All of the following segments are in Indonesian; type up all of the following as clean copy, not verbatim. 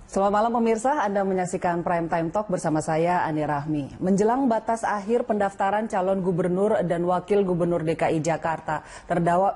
Selamat malam pemirsa, Anda menyaksikan Prime Time Talk bersama saya Ani Rahmi. Menjelang batas akhir pendaftaran calon gubernur dan wakil gubernur DKI Jakarta,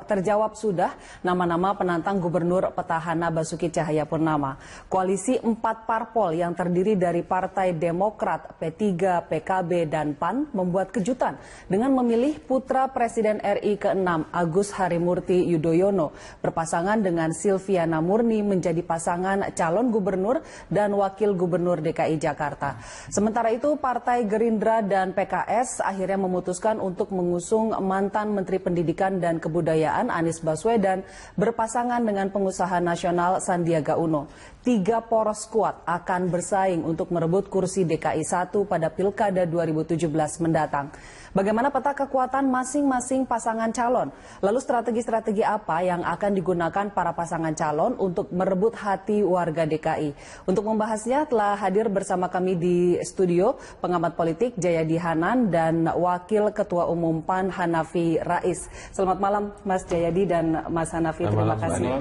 terjawab sudah nama-nama penantang gubernur petahana Basuki Cahayapurnama. Koalisi 4 parpol yang terdiri dari Partai Demokrat, P3, PKB, dan PAN membuat kejutan dengan memilih putra Presiden RI ke-6 Agus Harimurti Yudhoyono berpasangan dengan Silviana Murni menjadi pasangan calon gubernur dan wakil gubernur DKI Jakarta. Sementara itu, Partai Gerindra dan PKS akhirnya memutuskan untuk mengusung mantan Menteri Pendidikan dan Kebudayaan Anies Baswedan berpasangan dengan pengusaha nasional Sandiaga Uno. 3 poros kuat akan bersaing untuk merebut kursi DKI 1 pada Pilkada 2017 mendatang. Bagaimana peta kekuatan masing-masing pasangan calon? Lalu strategi-strategi apa yang akan digunakan para pasangan calon untuk merebut hati warga DKI? Untuk membahasnya telah hadir bersama kami di studio pengamat politik Jayadi Hanan dan Wakil Ketua Umum PAN Hanafi Rais. Selamat malam Mas Jayadi dan Mas Hanafi. Terima kasih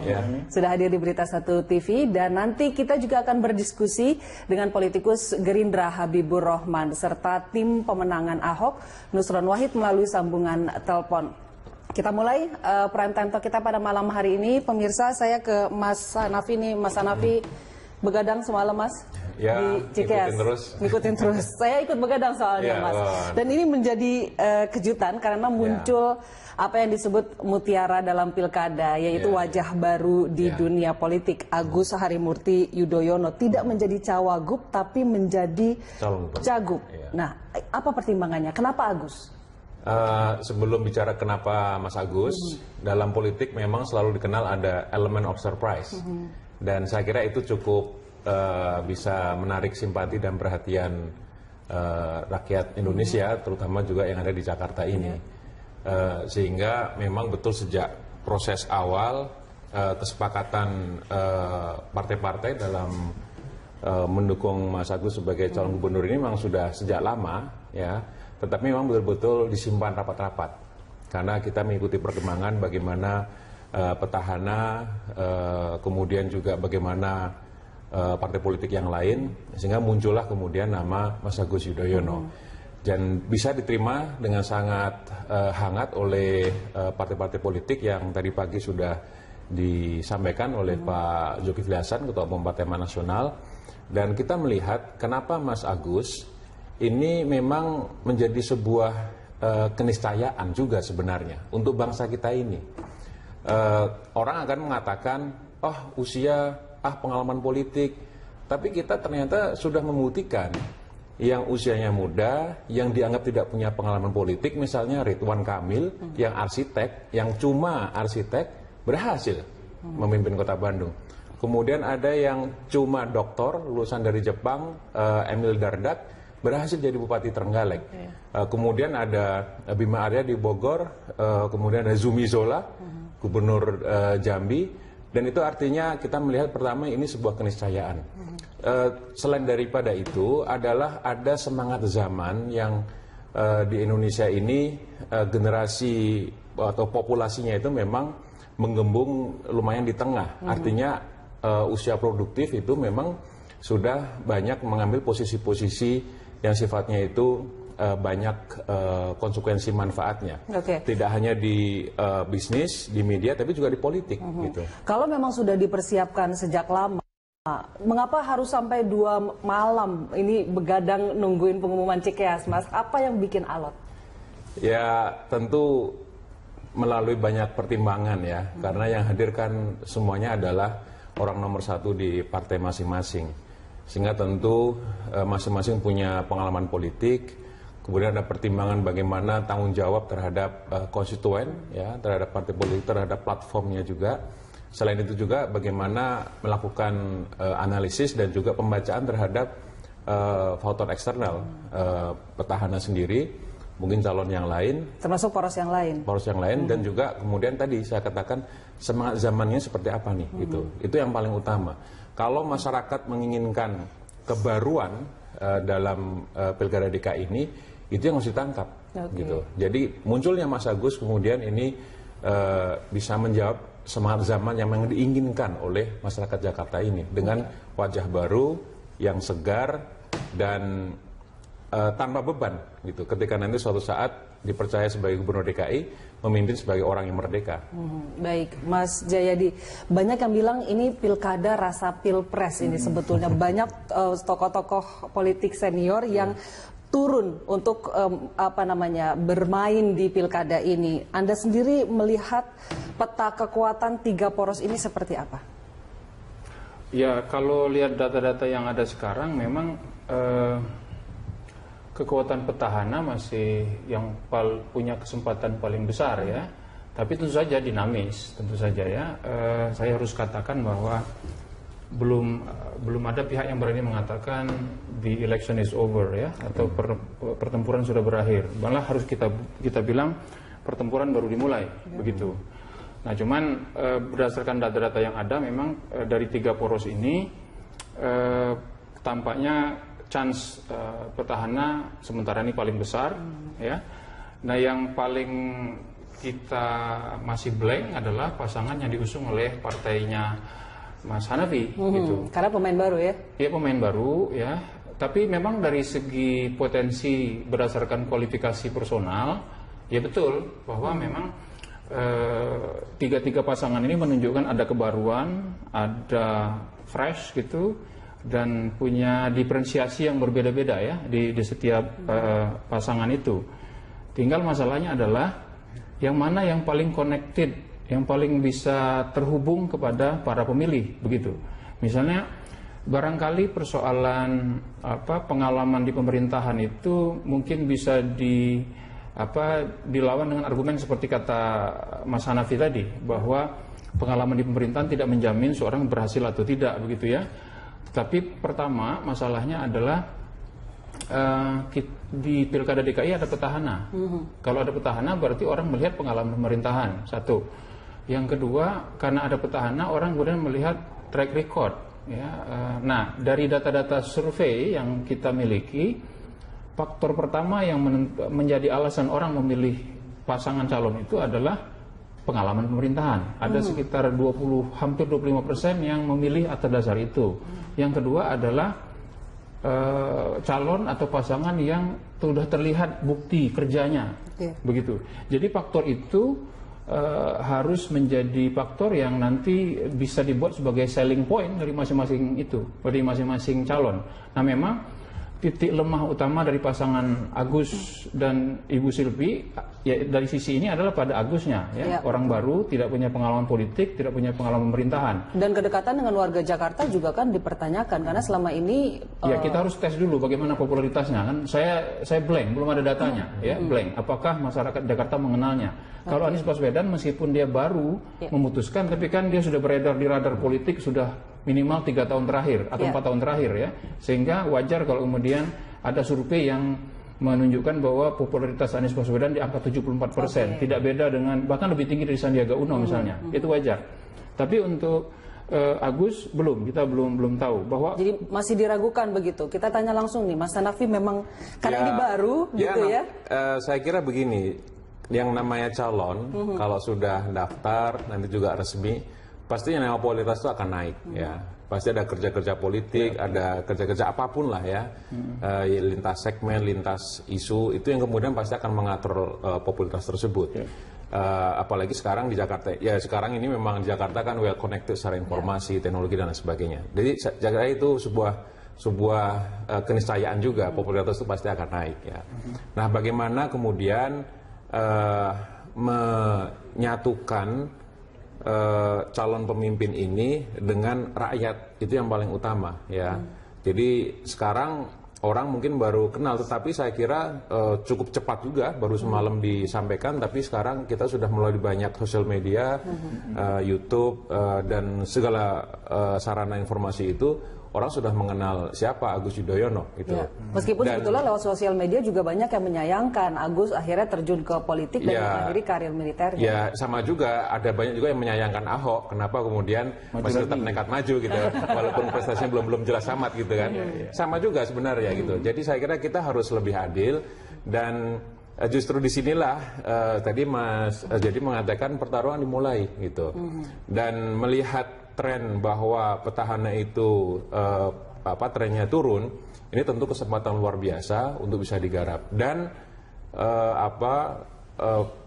sudah hadir di Berita 1 TV, dan nanti kita juga akan berdiskusi dengan politikus Gerindra Habibur Rahman serta tim pemenangan Ahok Nusron Wahid melalui sambungan telepon. Kita mulai Prime Time Talk kita pada malam hari ini. Pemirsa, saya ke Mas Hanafi nih. Mas Hanafi begadang semalam, Mas, ya, di Cikeas. Ngikutin terus. Saya ikut begadang soalnya, Mas. Dan ini menjadi kejutan karena muncul apa yang disebut mutiara dalam pilkada, yaitu wajah baru di dunia politik. Agus Harimurti Yudhoyono tidak menjadi cawagup tapi menjadi cagup. Nah, apa pertimbangannya? Kenapa Agus? Sebelum bicara kenapa Mas Agus, dalam politik memang selalu dikenal ada elemen of surprise. Dan saya kira itu cukup bisa menarik simpati dan perhatian rakyat Indonesia, terutama juga yang ada di Jakarta ini. Sehingga memang betul sejak proses awal kesepakatan partai-partai dalam mendukung Mas Agus sebagai calon gubernur ini memang sudah sejak lama, ya. Tetapi memang betul-betul disimpan rapat-rapat karena kita mengikuti perkembangan bagaimana petahana, kemudian juga bagaimana partai politik yang lain, sehingga muncullah kemudian nama Mas Agus Yudhoyono. Dan bisa diterima dengan sangat hangat oleh partai-partai politik yang tadi pagi sudah disampaikan oleh Pak Zulkifli Hasan, Ketua Umum Partai Amanat Nasional. Dan kita melihat kenapa Mas Agus ini memang menjadi sebuah keniscayaan juga sebenarnya untuk bangsa kita ini. Orang akan mengatakan, oh usia, pengalaman politik. Tapi kita ternyata sudah membuktikan yang usianya muda, yang dianggap tidak punya pengalaman politik, misalnya Ridwan Kamil, yang arsitek, yang cuma arsitek, berhasil memimpin kota Bandung. Kemudian ada yang cuma doktor, lulusan dari Jepang, Emil Dardak, berhasil jadi Bupati Trenggalek. Kemudian ada Bima Arya di Bogor, kemudian ada Zumi Zola, Gubernur Jambi, dan itu artinya kita melihat pertama ini sebuah keniscayaan. Selain daripada itu adalah ada semangat zaman yang di Indonesia ini generasi atau populasinya itu memang menggembung lumayan di tengah. Artinya usia produktif itu memang sudah banyak mengambil posisi-posisi yang sifatnya itu banyak konsekuensi manfaatnya. Tidak hanya di bisnis, di media, tapi juga di politik. Gitu. Kalau memang sudah dipersiapkan sejak lama, mengapa harus sampai 2 malam ini begadang nungguin pengumuman Cikeas, Mas? Apa yang bikin alot? Ya tentu melalui banyak pertimbangan ya, karena yang hadir kan semuanya adalah orang nomor 1 di partai masing-masing. Sehingga tentu masing-masing punya pengalaman politik, kemudian ada pertimbangan bagaimana tanggung jawab terhadap konstituen, ya, terhadap partai politik, terhadap platformnya juga. Selain itu juga bagaimana melakukan analisis dan juga pembacaan terhadap faktor eksternal petahana sendiri, mungkin calon yang lain, termasuk poros yang lain, dan juga kemudian tadi saya katakan semangat zamannya seperti apa nih, gitu. Itu yang paling utama. Kalau masyarakat menginginkan kebaruan dalam pilkada DKI ini, itu yang harus ditangkap, gitu. Jadi munculnya Mas Agus kemudian ini bisa menjawab semangat zaman yang memang diinginkan oleh masyarakat Jakarta ini dengan wajah baru yang segar dan tanpa beban gitu. Ketika nanti suatu saat dipercaya sebagai Gubernur DKI, memimpin sebagai orang yang merdeka. Baik, Mas Jayadi, banyak yang bilang ini pilkada rasa pilpres ini sebetulnya. Banyak tokoh-tokoh politik senior yang turun untuk bermain di pilkada ini. Anda sendiri melihat peta kekuatan 3 poros ini seperti apa? Ya, kalau lihat data-data yang ada sekarang memang kekuatan petahana masih yang punya kesempatan paling besar ya. Tapi tentu saja dinamis, tentu saja ya. Saya harus katakan bahwa belum ada pihak yang berani mengatakan the election is over ya, atau pertempuran sudah berakhir. Malah harus kita bilang pertempuran baru dimulai, begitu. Nah, cuman berdasarkan data-data yang ada, memang dari 3 poros ini tampaknya chance petahana sementara ini paling besar, ya. Nah, yang paling kita masih blank adalah pasangan yang diusung oleh partainya Mas Hanafi, gitu. Karena pemain baru ya? Iya, pemain baru ya. Tapi memang dari segi potensi berdasarkan kualifikasi personal, ya betul bahwa memang tiga pasangan ini menunjukkan ada kebaruan, ada fresh gitu, dan punya diferensiasi yang berbeda-beda ya di setiap pasangan itu. Tinggal masalahnya adalah yang mana yang paling connected, yang paling bisa terhubung kepada para pemilih, begitu. Misalnya barangkali persoalan pengalaman di pemerintahan itu mungkin bisa dilawan dengan argumen seperti kata Mas Hanafi tadi, bahwa pengalaman di pemerintahan tidak menjamin seorang berhasil atau tidak, begitu ya. Tapi pertama masalahnya adalah di Pilkada DKI ada petahana. Kalau ada petahana berarti orang melihat pengalaman pemerintahan, satu. Yang kedua, karena ada petahana, orang kemudian melihat track record. Ya. Nah, dari data-data survei yang kita miliki, faktor pertama yang menjadi alasan orang memilih pasangan calon itu adalah pengalaman pemerintahan. Ada sekitar hampir 25% yang memilih atas dasar itu. Yang kedua adalah calon atau pasangan yang sudah terlihat bukti kerjanya, begitu. Jadi faktor itu harus menjadi faktor yang nanti bisa dibuat sebagai selling point dari masing-masing itu, dari masing-masing calon. Nah, memang titik lemah utama dari pasangan Agus dan Ibu Silvi ya dari sisi ini adalah pada Agusnya ya. Orang baru, tidak punya pengalaman politik, tidak punya pengalaman pemerintahan. Dan kedekatan dengan warga Jakarta juga kan dipertanyakan karena selama ini ya kita harus tes dulu bagaimana popularitasnya kan. Saya blank, belum ada datanya ya, blank. Apakah masyarakat Jakarta mengenalnya? Kalau Anies Baswedan meskipun dia baru memutuskan, tapi kan dia sudah beredar di radar politik sudah minimal 3 tahun terakhir atau 4 tahun terakhir ya, sehingga wajar kalau kemudian ada survei yang menunjukkan bahwa popularitas Anies Baswedan di angka 74%, tidak beda dengan, bahkan lebih tinggi dari Sandiaga Uno misalnya, itu wajar. Tapi untuk Agus kita belum tahu bahwa jadi masih diragukan begitu. Kita tanya langsung nih, Mas Hanafi, memang karena ini baru gitu ya. Saya kira begini, yang namanya calon kalau sudah daftar nanti juga resmi, pastinya nama popularitas itu akan naik ya. Pasti ada kerja-kerja politik, ada kerja-kerja apapun lah ya, lintas segmen, lintas isu, itu yang kemudian pasti akan mengatur popularitas tersebut. Apalagi sekarang di Jakarta, ya sekarang ini memang di Jakarta kan well connected secara informasi, teknologi dan lain sebagainya. Jadi Jakarta itu sebuah keniscayaan juga, popularitas itu pasti akan naik ya. Nah, bagaimana kemudian menyatukan calon pemimpin ini dengan rakyat, itu yang paling utama ya. Jadi sekarang orang mungkin baru kenal, tetapi saya kira cukup cepat juga, baru semalam disampaikan, tapi sekarang kita sudah melalui banyak sosial media, YouTube dan segala sarana informasi itu, orang sudah mengenal siapa Agus Yudhoyono gitu. Ya. Meskipun sebetulnya lewat sosial media juga banyak yang menyayangkan Agus akhirnya terjun ke politik dan mengakhiri karir militernya. Ya, sama juga ada banyak juga yang menyayangkan Ahok, kenapa kemudian masih tetap nekat maju gitu, walaupun prestasinya belum jelas amat gitu kan. Sama juga sebenarnya gitu. Jadi saya kira kita harus lebih adil dan justru disinilah tadi Mas jadi mengatakan pertarungan dimulai gitu. Dan melihat tren bahwa petahana itu trennya turun, ini tentu kesempatan luar biasa untuk bisa digarap. Dan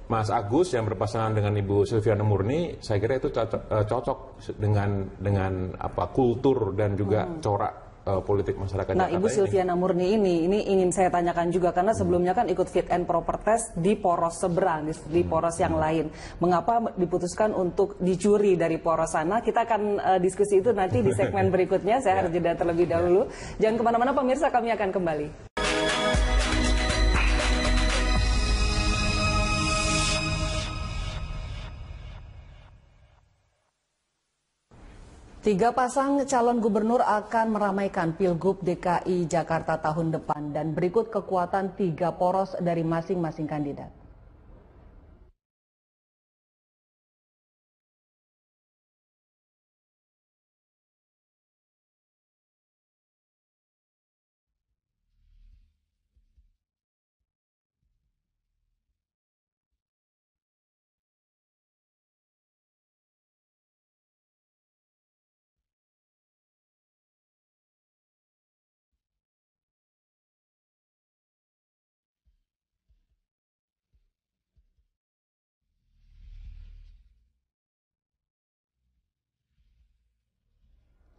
Mas Agus yang berpasangan dengan Ibu Silviana Murni, saya kira itu cocok dengan kultur dan juga corak politik masyarakat Nah, Jakarta Ibu Silviana Murni ini ingin saya tanyakan juga karena sebelumnya kan ikut fit and proper test di poros seberang, di poros yang lain. Mengapa diputuskan untuk dicuri dari poros sana? Kita akan diskusi itu nanti di segmen berikutnya. Saya harus jeda terlebih dahulu. Jangan kemana-mana pemirsa, kami akan kembali. Tiga pasang calon gubernur akan meramaikan Pilgub DKI Jakarta tahun depan dan berikut kekuatan tiga poros dari masing-masing kandidat.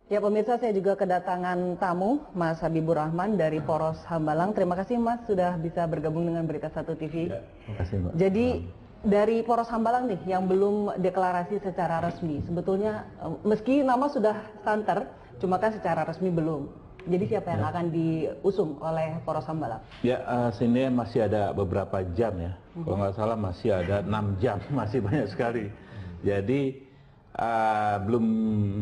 Ya pemirsa, saya juga kedatangan tamu, Mas Habibur Rahman dari Poros Hambalang. Terima kasih Mas sudah bisa bergabung dengan Berita Satu TV. Ya, terima kasih Mbak. Jadi dari Poros Hambalang nih yang belum deklarasi secara resmi, sebetulnya meski nama sudah santer, cuma kan secara resmi belum. Jadi siapa yang akan diusung oleh Poros Hambalang? Ya, sini masih ada beberapa jam ya. Kalau nggak salah masih ada 6 jam, masih banyak sekali. Jadi belum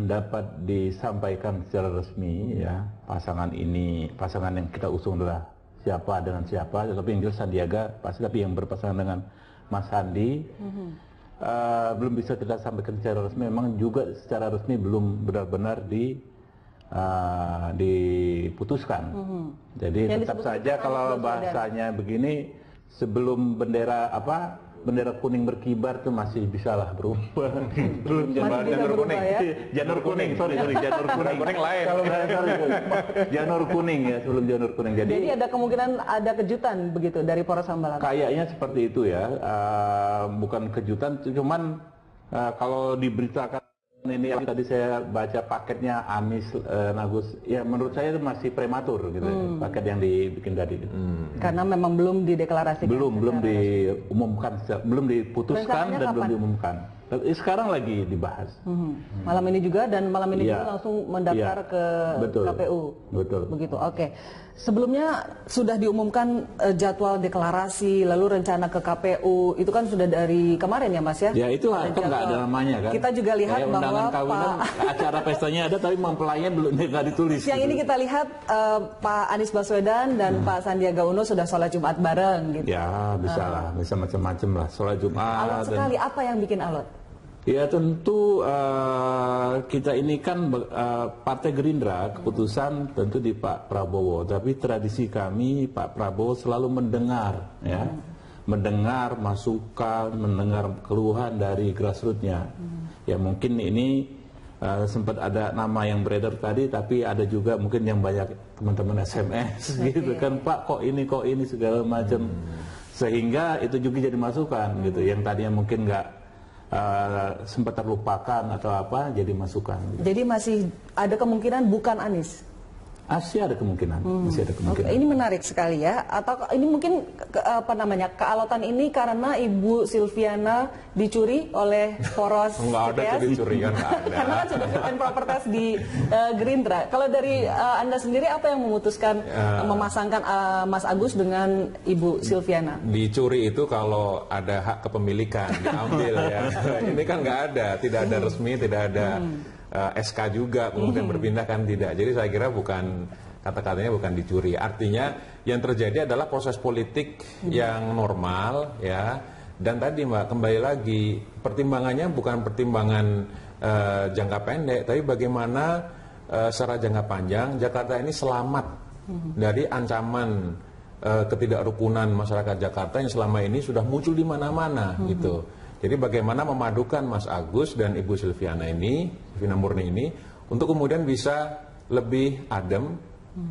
dapat disampaikan secara resmi ya pasangan yang kita usung adalah siapa dengan siapa, tetapi yang jelas Sandiaga pasti, tapi yang berpasangan dengan Mas Sandi belum bisa kita sampaikan secara resmi. Memang juga secara resmi belum benar-benar diputuskan. Jadi yang tetap saja kalau bahasanya begini, sebelum bendera kuning berkibar itu masih bisa lah berubah. Belum janur kuning. Ya? Janur kuning, sorry, janur kuning lain. Janur kuning ya, sebelum janur kuning. Jadi ada kemungkinan ada kejutan begitu dari Poros Hambalang. Kayaknya seperti itu ya. Bukan kejutan, cuman kalau diberitakan ini yang tadi saya baca paketnya Anies Agus, ya menurut saya itu masih prematur gitu paket yang dibikin tadi gitu. Karena memang belum dideklarasikan. Belum diumumkan, belum diputuskan dan belum diumumkan. Sekarang lagi dibahas. Malam ini juga juga langsung mendaftar ke KPU. Betul. Begitu. Oke. Sebelumnya sudah diumumkan jadwal deklarasi, lalu rencana ke KPU, itu kan sudah dari kemarin ya Mas ya? Ya itu kan nggak ada namanya kan. Kita juga lihat bahwa acara pestanya ada tapi mempelainya belum nggak ditulis. Yang ini kita lihat Pak Anies Baswedan dan Pak Sandiaga Uno sudah sholat Jumat bareng gitu. Ya bisa lah, bisa macam-macam lah sholat Jumat. Alot sekali, apa yang bikin alot? Ya tentu kita ini kan Partai Gerindra, keputusan tentu di Pak Prabowo, tapi tradisi kami Pak Prabowo selalu mendengar ya, mendengar masukan, mendengar keluhan dari grassroots-nya. Ya mungkin ini sempat ada nama yang beredar tadi, tapi ada juga mungkin yang banyak teman-teman SMS gitu kan, Pak kok ini segala macam, sehingga itu juga jadi masukan gitu, yang tadinya mungkin nggak sempat terlupakan atau apa jadi masukan. Jadi masih ada kemungkinan bukan Anies? Masih ada kemungkinan, masih ada kemungkinan. Ini menarik sekali ya. Atau ini mungkin kealotan ini karena Ibu Silviana dicuri oleh poros nggak ada dicuri kan, nggak ada. Karena kan sudah fit and proper test di Gerindra. Kalau dari Anda sendiri apa yang memutuskan memasangkan Mas Agus dengan Ibu Silviana? Dicuri itu kalau ada hak kepemilikan diambil ya. Ini kan nggak ada, tidak ada resmi, tidak ada SK juga, kemudian berpindah kan tidak. Jadi saya kira bukan, kata-katanya bukan dicuri. Artinya yang terjadi adalah proses politik yang normal ya. Dan tadi Mbak, kembali lagi pertimbangannya bukan pertimbangan jangka pendek, tapi bagaimana secara jangka panjang Jakarta ini selamat dari ancaman ketidakrukunan masyarakat Jakarta yang selama ini sudah muncul di mana-mana gitu. Jadi bagaimana memadukan Mas Agus dan Ibu Silviana Murni ini untuk kemudian bisa lebih adem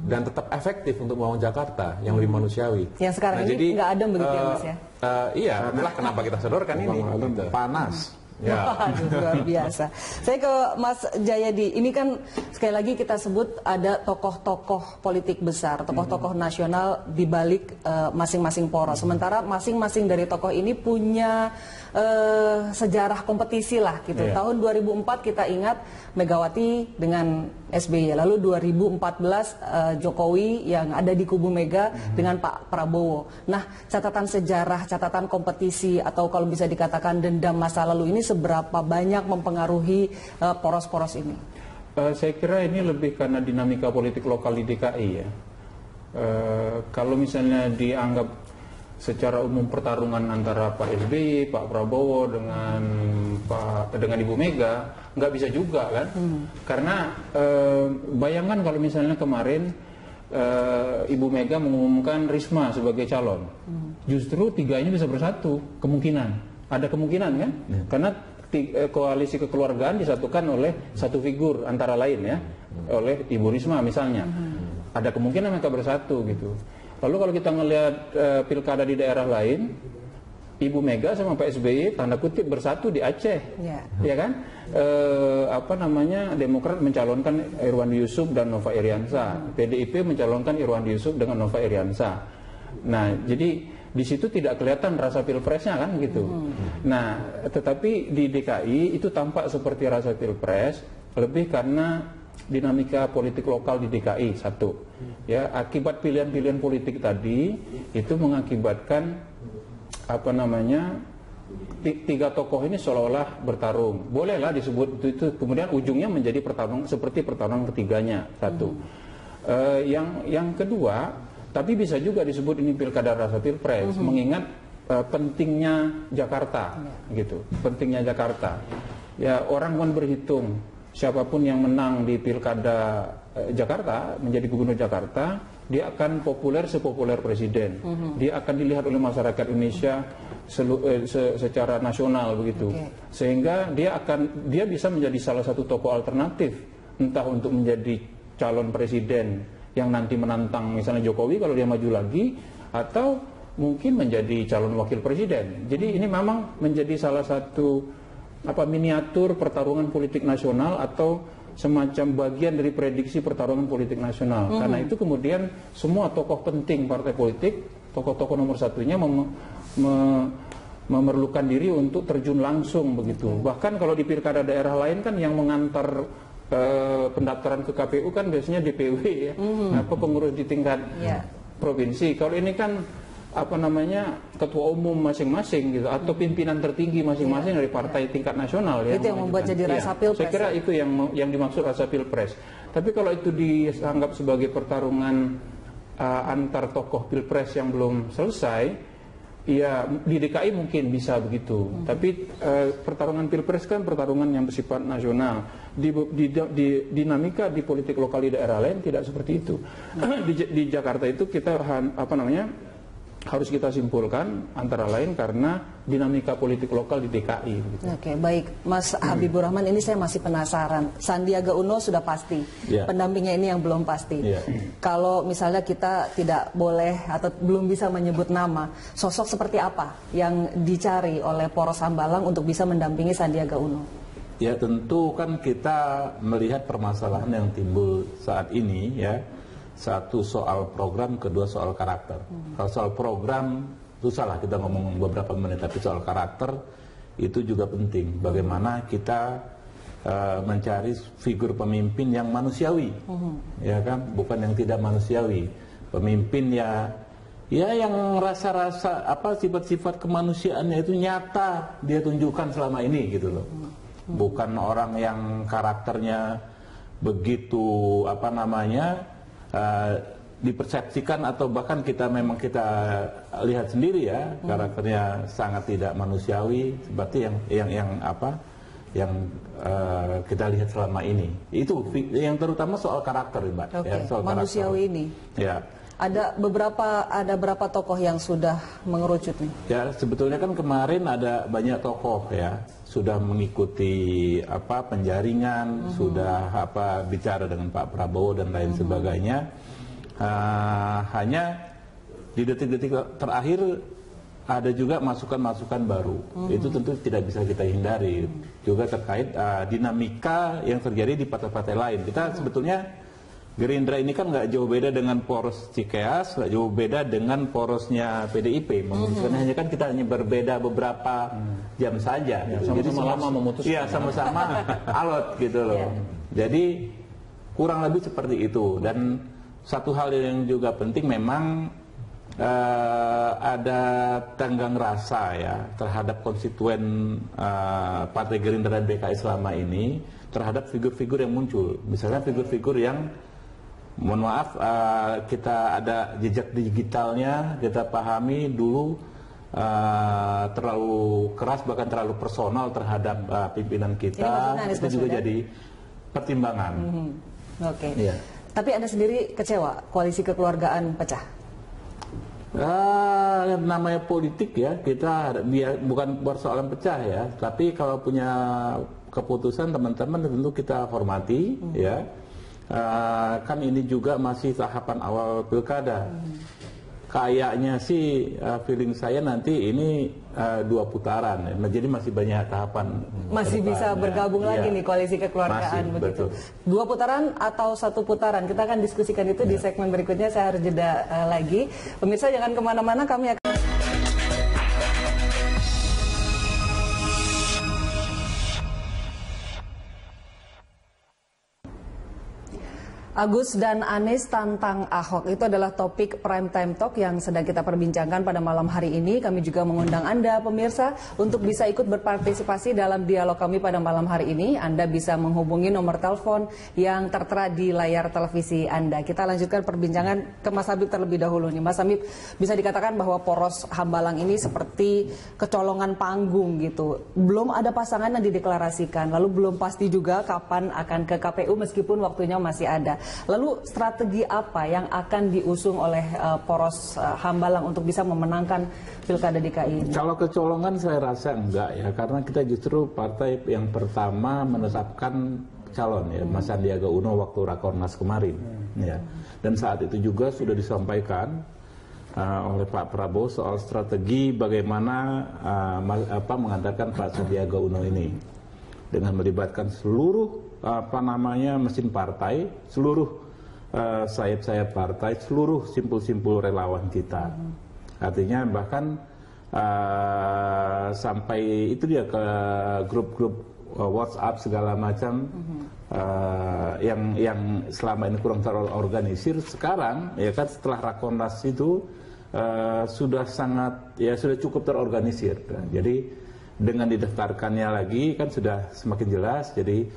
dan tetap efektif untuk membangun Jakarta yang lebih manusiawi. Yang sekarang ini nggak adem begitu ya Mas ya? Iya, itulah kenapa kita sodorkan ini. Gitu. Panas. Ya. Aduh, luar biasa. Saya ke Mas Jayadi. Ini kan sekali lagi kita sebut ada tokoh-tokoh politik besar, tokoh-tokoh nasional di balik masing-masing poros. Sementara masing-masing dari tokoh ini punya sejarah kompetisi lah gitu. Yeah. Tahun 2004 kita ingat Megawati dengan SBY. Lalu 2014 Jokowi yang ada di kubu Mega dengan Pak Prabowo. Nah, catatan sejarah, catatan kompetisi atau kalau bisa dikatakan dendam masa lalu ini seberapa banyak mempengaruhi poros-poros ini? Saya kira ini lebih karena dinamika politik lokal di DKI ya. Kalau misalnya dianggap secara umum pertarungan antara Pak SBY, Pak Prabowo dengan Ibu Mega, nggak bisa juga kan? Karena bayangkan kalau misalnya kemarin Ibu Mega mengumumkan Risma sebagai calon, justru tiganya bisa bersatu kemungkinan. Ada kemungkinan kan? Karena koalisi kekeluargaan disatukan oleh satu figur antara lain ya, oleh Ibu Risma misalnya. Ada kemungkinan mereka bersatu gitu. Lalu kalau kita ngelihat pilkada di daerah lain, Ibu Mega sama Pak SBY tanda kutip bersatu di Aceh, ya kan? Demokrat mencalonkan Irwandi Yusuf dan Nova Iriansa, PDIP mencalonkan Irwandi Yusuf dengan Nova Iriansa. Nah, jadi di situ tidak kelihatan rasa pilpresnya kan gitu. Nah, tetapi di DKI itu tampak seperti rasa pilpres, lebih karena dinamika politik lokal di DKI satu. Ya, akibat pilihan-pilihan politik tadi itu mengakibatkan tiga tokoh ini seolah-olah bertarung. Bolehlah disebut itu, kemudian ujungnya menjadi pertarungan seperti pertarungan ketiganya satu. Yang kedua, tapi bisa juga disebut ini pilkada rasa pilpres, mengingat pentingnya Jakarta, gitu. Pentingnya Jakarta. Ya, orang kan berhitung siapapun yang menang di pilkada Jakarta menjadi gubernur Jakarta, dia akan populer sepopuler presiden. Dia akan dilihat oleh masyarakat Indonesia secara nasional begitu. Sehingga dia bisa menjadi salah satu tokoh alternatif, entah untuk menjadi calon presiden yang nanti menantang misalnya Jokowi kalau dia maju lagi, atau mungkin menjadi calon wakil presiden. Jadi ini memang menjadi salah satu miniatur pertarungan politik nasional atau semacam bagian dari prediksi pertarungan politik nasional. Karena itu kemudian semua tokoh penting partai politik, tokoh-tokoh nomor satunya memerlukan diri untuk terjun langsung begitu. Bahkan kalau di pilkada daerah lain kan yang mengantar pendaftaran ke KPU kan biasanya DPW ya, pengurus di tingkat provinsi. Kalau ini kan ketua umum masing-masing gitu, atau pimpinan tertinggi masing-masing dari partai tingkat nasional ya. Itu yang membuat jadi rasa pilpres. Saya kira itu yang dimaksud rasa pilpres. Tapi kalau itu dianggap sebagai pertarungan antar tokoh pilpres yang belum selesai, ya di DKI mungkin bisa begitu. Tapi pertarungan pilpres kan pertarungan yang bersifat nasional. Di dinamika di politik lokal di daerah lain tidak seperti itu. Di Jakarta itu kita harus kita simpulkan antara lain karena dinamika politik lokal di DKI. Gitu. Oke, baik, Mas Habibur Rahman, ini saya masih penasaran. Sandiaga Uno sudah pasti, pendampingnya ini yang belum pasti. Kalau misalnya kita tidak boleh atau belum bisa menyebut nama, sosok seperti apa yang dicari oleh poros Hambalang untuk bisa mendampingi Sandiaga Uno? Ya tentu kan kita melihat permasalahan yang timbul saat ini ya. Satu soal program, kedua soal karakter. Kalau soal program, susah lah kita ngomong beberapa menit, tapi soal karakter itu juga penting. Bagaimana kita mencari figur pemimpin yang manusiawi, ya kan, bukan yang tidak manusiawi. Pemimpin ya yang rasa-rasa sifat-sifat kemanusiaannya itu nyata dia tunjukkan selama ini gitu loh. Bukan orang yang karakternya begitu dipersepsikan atau bahkan kita lihat sendiri ya karakternya sangat tidak manusiawi seperti yang kita lihat selama ini. Itu yang terutama soal karakter, Mbak. Ya, soal manusiawi karakter ini. Ya. Ada berapa tokoh yang sudah mengerucut nih? Ya, sebetulnya kan kemarin ada banyak tokoh ya sudah mengikuti penjaringan, sudah bicara dengan Pak Prabowo dan lain sebagainya. Hanya di detik-detik terakhir ada juga masukan-masukan baru. Itu tentu tidak bisa kita hindari. Juga terkait dinamika yang terjadi di partai-partai lain. Kita sebetulnya Gerindra ini kan nggak jauh beda dengan poros Cikeas, nggak jauh beda dengan porosnya PDIP. Memutuskan hanya kan kita hanya berbeda beberapa jam saja. Ya, gitu. sama-sama lama memutuskan. Iya, sama-sama alot gitu loh. Jadi kurang lebih seperti itu. Dan satu hal yang juga penting memang ada tenggang rasa ya terhadap konstituen Partai Gerindra dan PKS selama ini terhadap figur-figur yang muncul. Misalnya figur-figur yang mohon maaf, kita ada jejak digitalnya, kita pahami dulu terlalu keras bahkan terlalu personal terhadap pimpinan kita. Itu juga jadi pertimbangan. Oke. Iya. Tapi Anda sendiri kecewa koalisi kekeluargaan pecah? Namanya politik ya, kita bukan persoalan pecah ya, tapi kalau punya keputusan teman-teman tentu kita hormati ya. Kan ini juga masih tahapan awal pilkada. Kayaknya sih feeling saya nanti ini 2 putaran ya. Jadi masih banyak tahapan. Masih bisa bergabung lagi nih koalisi kekeluargaan masih, begitu. betul. 2 putaran atau 1 putaran? Kita akan diskusikan itu di segmen berikutnya. Saya harus jeda lagi. Pemirsa jangan kemana-mana, kami akan Agus dan Anies tantang Ahok, itu adalah topik Prime Time Talk yang sedang kita perbincangkan pada malam hari ini. Kami juga mengundang Anda pemirsa untuk bisa ikut berpartisipasi dalam dialog kami pada malam hari ini. Anda bisa menghubungi nomor telepon yang tertera di layar televisi Anda. Kita lanjutkan perbincangan ke Mas Habib terlebih dahulu nih. Mas Habib, bisa dikatakan bahwa poros Hambalang ini seperti kecolongan panggung gitu. Belum ada pasangan yang dideklarasikan, lalu belum pasti juga kapan akan ke KPU meskipun waktunya masih ada. Lalu strategi apa yang akan diusung oleh poros Hambalang untuk bisa memenangkan Pilkada DKI ini? Kalau kecolongan saya rasa enggak ya, karena kita justru partai yang pertama menetapkan calon ya, Mas Sandiaga Uno waktu Rakornas kemarin ya. Dan saat itu juga sudah disampaikan oleh Pak Prabowo soal strategi bagaimana mengantarkan Pak Sandiaga Uno ini dengan melibatkan seluruh mesin partai, seluruh sayap-sayap partai, seluruh simpul-simpul relawan kita. Artinya bahkan sampai itu dia ke grup-grup WhatsApp segala macam yang selama ini kurang terorganisir, sekarang ya kan setelah Rakornas itu sudah sudah cukup terorganisir. Jadi dengan didaftarkannya lagi kan sudah semakin jelas. Jadi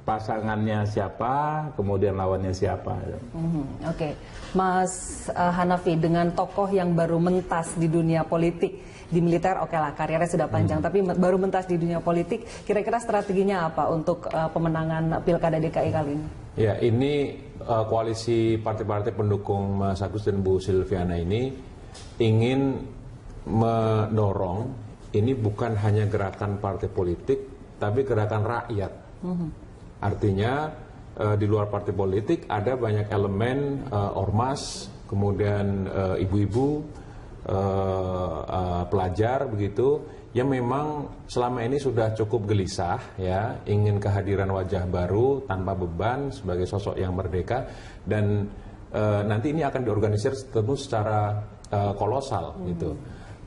pasangannya siapa, kemudian lawannya siapa. Oke. Mas Hanafi, dengan tokoh yang baru mentas di dunia politik, di militer oke lah karirnya sudah panjang, tapi baru mentas di dunia politik, kira-kira strateginya apa untuk pemenangan Pilkada DKI kali ini? Ya, ini koalisi partai-partai pendukung Mas Agus dan Bu Silviana ini ingin mendorong ini bukan hanya gerakan partai politik, tapi gerakan rakyat. Artinya di luar partai politik ada banyak elemen ormas, kemudian ibu-ibu, pelajar begitu, yang memang selama ini sudah cukup gelisah ya, ingin kehadiran wajah baru tanpa beban sebagai sosok yang merdeka, dan nanti ini akan diorganisir tentu secara kolosal gitu.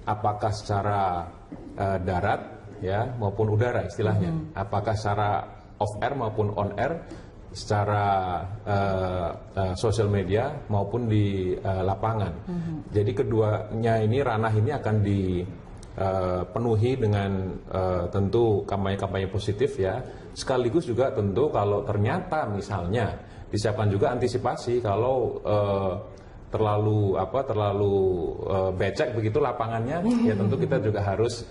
Apakah secara darat ya maupun udara istilahnya, apakah secara off air maupun on air, secara sosial media maupun di lapangan. Jadi keduanya ini, ranah ini akan dipenuhi dengan tentu kampanye-kampanye positif ya, sekaligus juga tentu kalau ternyata misalnya disiapkan juga antisipasi kalau terlalu becek begitu lapangannya, ya tentu kita juga harus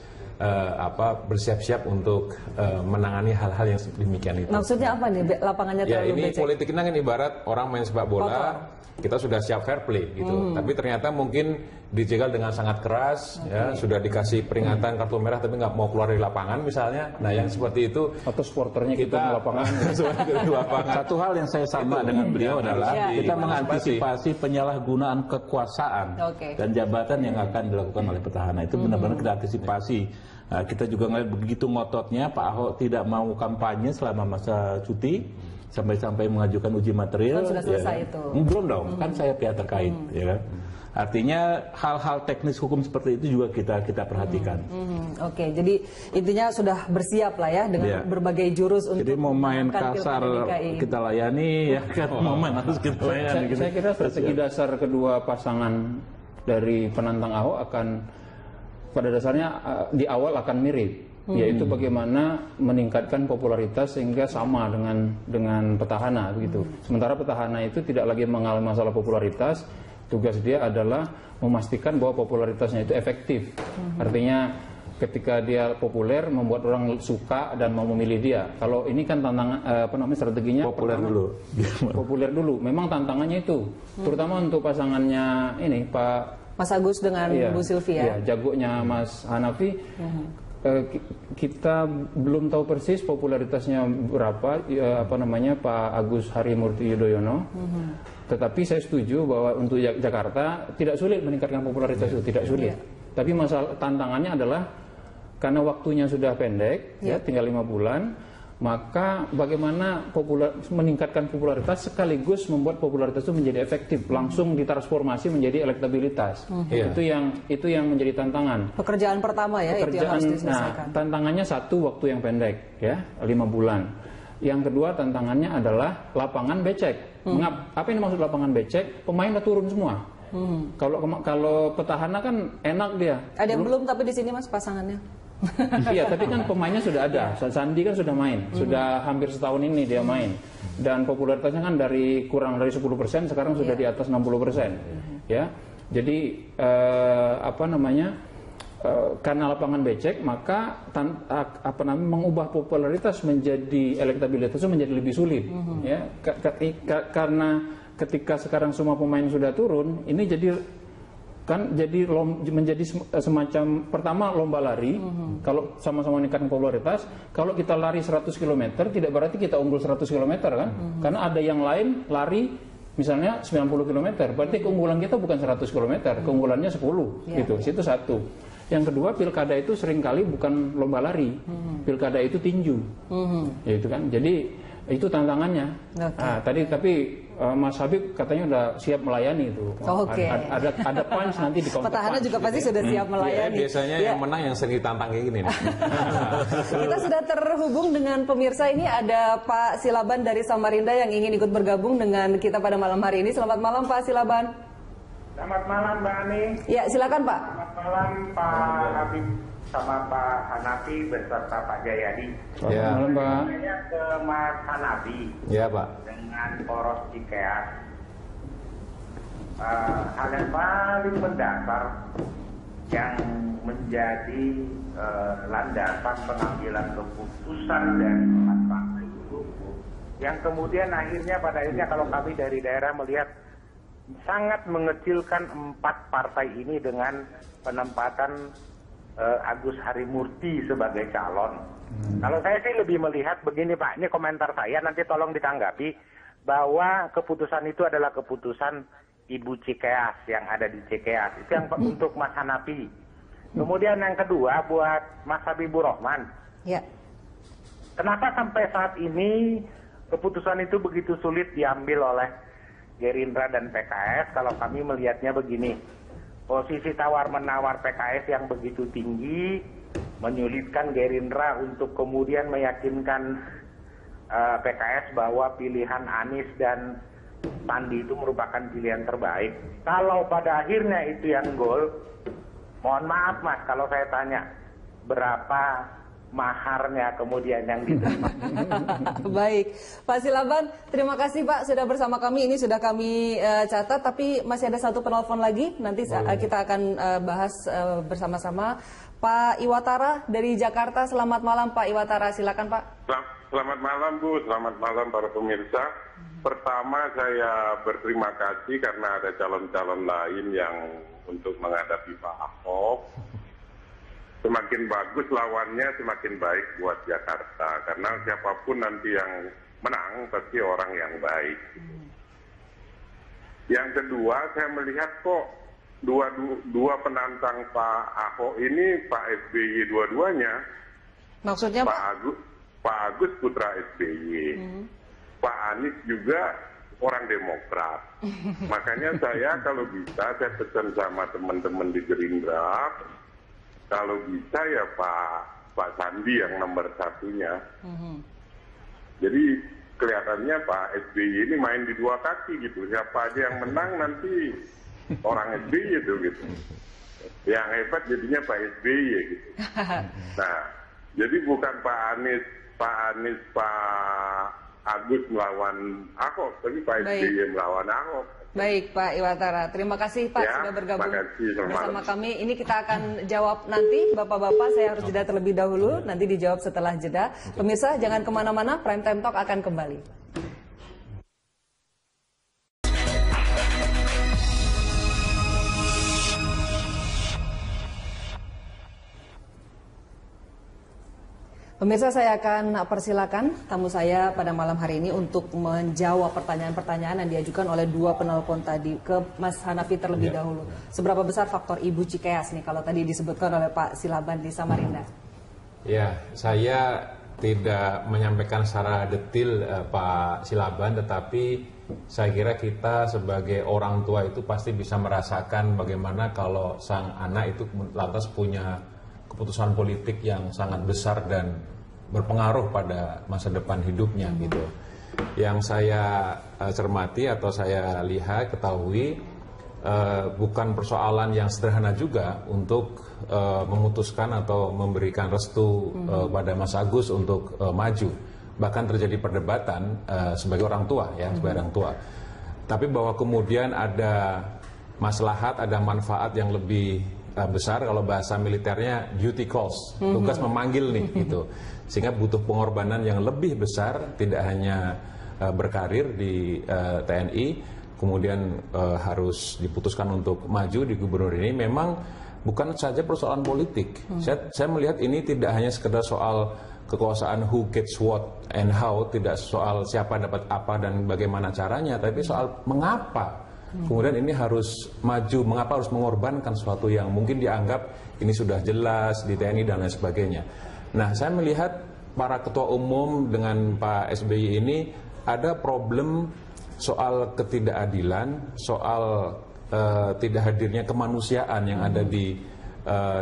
bersiap-siap untuk menangani hal-hal yang demikian itu. Maksudnya apa nih? Lapangannya Ya terlalu ini becek? politik ini kan ibarat orang main sepak bola, kita sudah siap fair play gitu. Tapi ternyata mungkin dijegal dengan sangat keras, ya sudah dikasih peringatan kartu merah tapi nggak mau keluar dari lapangan misalnya. Nah yang seperti itu Atau supporternya kita di lapangan. di lapangan. Satu hal yang saya sama dengan beliau adalah kita mengantisipasi penyalahgunaan kekuasaan dan jabatan yang akan dilakukan oleh petahana. Itu benar-benar kita antisipasi. Nah, kita juga ngelihat begitu ngototnya Pak Ahok tidak mau kampanye selama masa cuti, sampai-sampai mengajukan uji material. Kan sudah selesai itu. Belum dong, kan saya pihak terkait, ya kan. Artinya hal-hal teknis hukum seperti itu juga kita perhatikan. Oke, jadi intinya sudah bersiap lah ya dengan berbagai jurus untuk. Jadi mau main memenangkan kasar Pilkada DKI. kita layani, ya kan. Mau main harus kita layani. Saya kira strategi dasar kedua pasangan dari penantang Ahok akan pada dasarnya di awal akan mirip, yaitu bagaimana meningkatkan popularitas sehingga sama dengan petahana begitu. Sementara petahana itu tidak lagi mengalami masalah popularitas, tugas dia adalah memastikan bahwa popularitasnya itu efektif. Artinya ketika dia populer membuat orang suka dan mau memilih dia. Kalau ini kan tantangan strateginya Populer dulu. Populer dulu. Memang tantangannya itu, terutama untuk pasangannya ini Pak Mas Agus dengan Bu Sylvia. Iya, jagonya Mas Hanafi. Kita belum tahu persis popularitasnya berapa, Pak Agus Harimurti Yudhoyono. Tetapi saya setuju bahwa untuk Jakarta tidak sulit meningkatkan popularitas itu, tidak sulit. Tapi masalah tantangannya adalah karena waktunya sudah pendek, ya tinggal 5 bulan. Maka bagaimana meningkatkan popularitas sekaligus membuat popularitas itu menjadi efektif, langsung ditransformasi menjadi elektabilitas. Itu yang menjadi tantangan. Pekerjaan pertama ya, itu yang harus diselesaikan. Tantangannya satu, waktu yang pendek, ya 5 bulan. Yang kedua tantangannya adalah lapangan becek. Apa yang dimaksud lapangan becek? Pemain udah turun semua. Kalau petahana kan enak dia. Ada yang belum tapi di sini Mas pasangannya. Iya, tapi kan pemainnya sudah ada. Sandi kan sudah main, sudah hampir setahun ini dia main. Dan popularitasnya kan kurang dari 10%, sekarang sudah di atas 60%. Ya, jadi karena lapangan becek, maka mengubah popularitas menjadi elektabilitas itu menjadi lebih sulit. Ya, karena ketika sekarang semua pemain sudah turun, ini menjadi semacam pertama lomba lari. Kalau sama-sama meningkatkan popularitas, kalau kita lari 100 km tidak berarti kita unggul 100 km kan? Karena ada yang lain lari misalnya 90 km, berarti keunggulan kita bukan 100 km, keunggulannya 10 gitu. Itu satu. Yang kedua, pilkada itu seringkali bukan lomba lari. Pilkada itu tinju. Ya itu kan. Jadi itu tantangannya. Tapi Mas Habib katanya udah siap melayani itu. Ada punch nanti di petahana juga pasti sudah siap melayani. Biasanya yang menang yang sering ditantang kayak gini. Kita sudah terhubung dengan pemirsa, ini ada Pak Silaban dari Samarinda yang ingin ikut bergabung dengan kita pada malam hari ini. Selamat malam Pak Silaban. Selamat malam Mbak Ani. Ya silakan Pak. Selamat malam Pak Habib sama Pak Hanafi beserta Pak Jayadi. Ya. Malam Pak. Saya ke Mas Hanafi. Ya Pak. Dengan poros Cikeas. Hal yang paling mendasar yang menjadi landasan pengambilan keputusan dari empat partai itu, yang kemudian pada akhirnya kalau kami dari daerah melihat sangat mengecilkan 4 partai ini dengan penempatan Agus Harimurti sebagai calon. Kalau saya sih lebih melihat begini Pak, ini komentar saya, nanti tolong ditanggapi, bahwa keputusan itu adalah keputusan Ibu Cikeas yang ada di Cikeas. Itu yang untuk Mas Hanafi. Kemudian yang kedua buat Mas Habibur Rahman. Ya. Kenapa sampai saat ini keputusan itu begitu sulit diambil oleh Gerindra dan PKS? Kalau kami melihatnya begini, posisi tawar-menawar PKS yang begitu tinggi menyulitkan Gerindra untuk kemudian meyakinkan PKS bahwa pilihan Anies dan Sandi itu merupakan pilihan terbaik. Kalau pada akhirnya itu yang gol, mohon maaf Mas, kalau saya tanya berapa maharnya kemudian yang diterima. Baik, Pak Silaban, terima kasih Pak sudah bersama kami. Ini sudah kami catat, tapi masih ada satu penelpon lagi. Nanti kita akan bahas bersama-sama. Pak Iwatara dari Jakarta, selamat malam Pak Iwatara, silakan Pak. Selamat malam Bu, selamat malam para pemirsa. Pertama saya berterima kasih karena ada calon-calon lain yang untuk menghadapi Pak Ahok. Semakin bagus lawannya, semakin baik buat Jakarta. Karena siapapun nanti yang menang, pasti orang yang baik. Yang kedua, saya melihat kok dua penantang Pak Ahok ini, Pak SBY dua-duanya. Maksudnya Pak Agus putra SBY. Pak Anies juga orang Demokrat. Makanya saya kalau bisa, saya pesan sama teman-teman di Gerindra, kalau bisa ya Pak Sandi yang nomor satunya. Jadi kelihatannya Pak SBY ini main di dua kaki gitu. Siapa aja yang menang nanti orang SBY itu gitu. Yang hebat jadinya Pak SBY gitu. Nah, jadi bukan Pak Anies, Pak Agus melawan Ahok, tapi Pak SBY melawan Ahok. Baik Pak Iwatara, terima kasih Pak sudah bergabung bersama kami. Ini kita akan jawab nanti, Bapak-Bapak. Saya harus jeda terlebih dahulu, nanti dijawab setelah jeda. Pemirsa jangan kemana-mana, Prime Time Talk akan kembali. Pemirsa, saya akan persilakan tamu saya pada malam hari ini untuk menjawab pertanyaan-pertanyaan yang diajukan oleh dua penelpon tadi. Ke Mas Hanafi terlebih dahulu. Seberapa besar faktor Ibu Cikeas nih kalau tadi disebutkan oleh Pak Silaban di Samarinda? Ya, saya tidak menyampaikan secara detail Pak Silaban, tetapi saya kira kita sebagai orang tua itu pasti bisa merasakan bagaimana kalau sang anak itu lantas punya keputusan politik yang sangat besar dan berpengaruh pada masa depan hidupnya gitu. Yang saya cermati atau saya lihat, ketahui bukan persoalan yang sederhana juga untuk memutuskan atau memberikan restu pada Mas Agus untuk maju. Bahkan terjadi perdebatan sebagai orang tua ya, sebagai orang tua. Tapi bahwa kemudian ada maslahat, ada manfaat yang lebih besar, kalau bahasa militernya duty calls, tugas memanggil nih gitu, sehingga butuh pengorbanan yang lebih besar, tidak hanya berkarir di TNI, kemudian harus diputuskan untuk maju di gubernur ini. Memang bukan saja persoalan politik. Saya melihat ini tidak hanya sekedar soal kekuasaan who gets what and how, tidak soal siapa dapat apa dan bagaimana caranya, tapi soal mengapa kemudian ini harus maju, mengapa harus mengorbankan sesuatu yang mungkin dianggap ini sudah jelas di TNI dan lain sebagainya. Nah, saya melihat para ketua umum dengan Pak SBY ini ada problem soal ketidakadilan, soal tidak hadirnya kemanusiaan yang ada di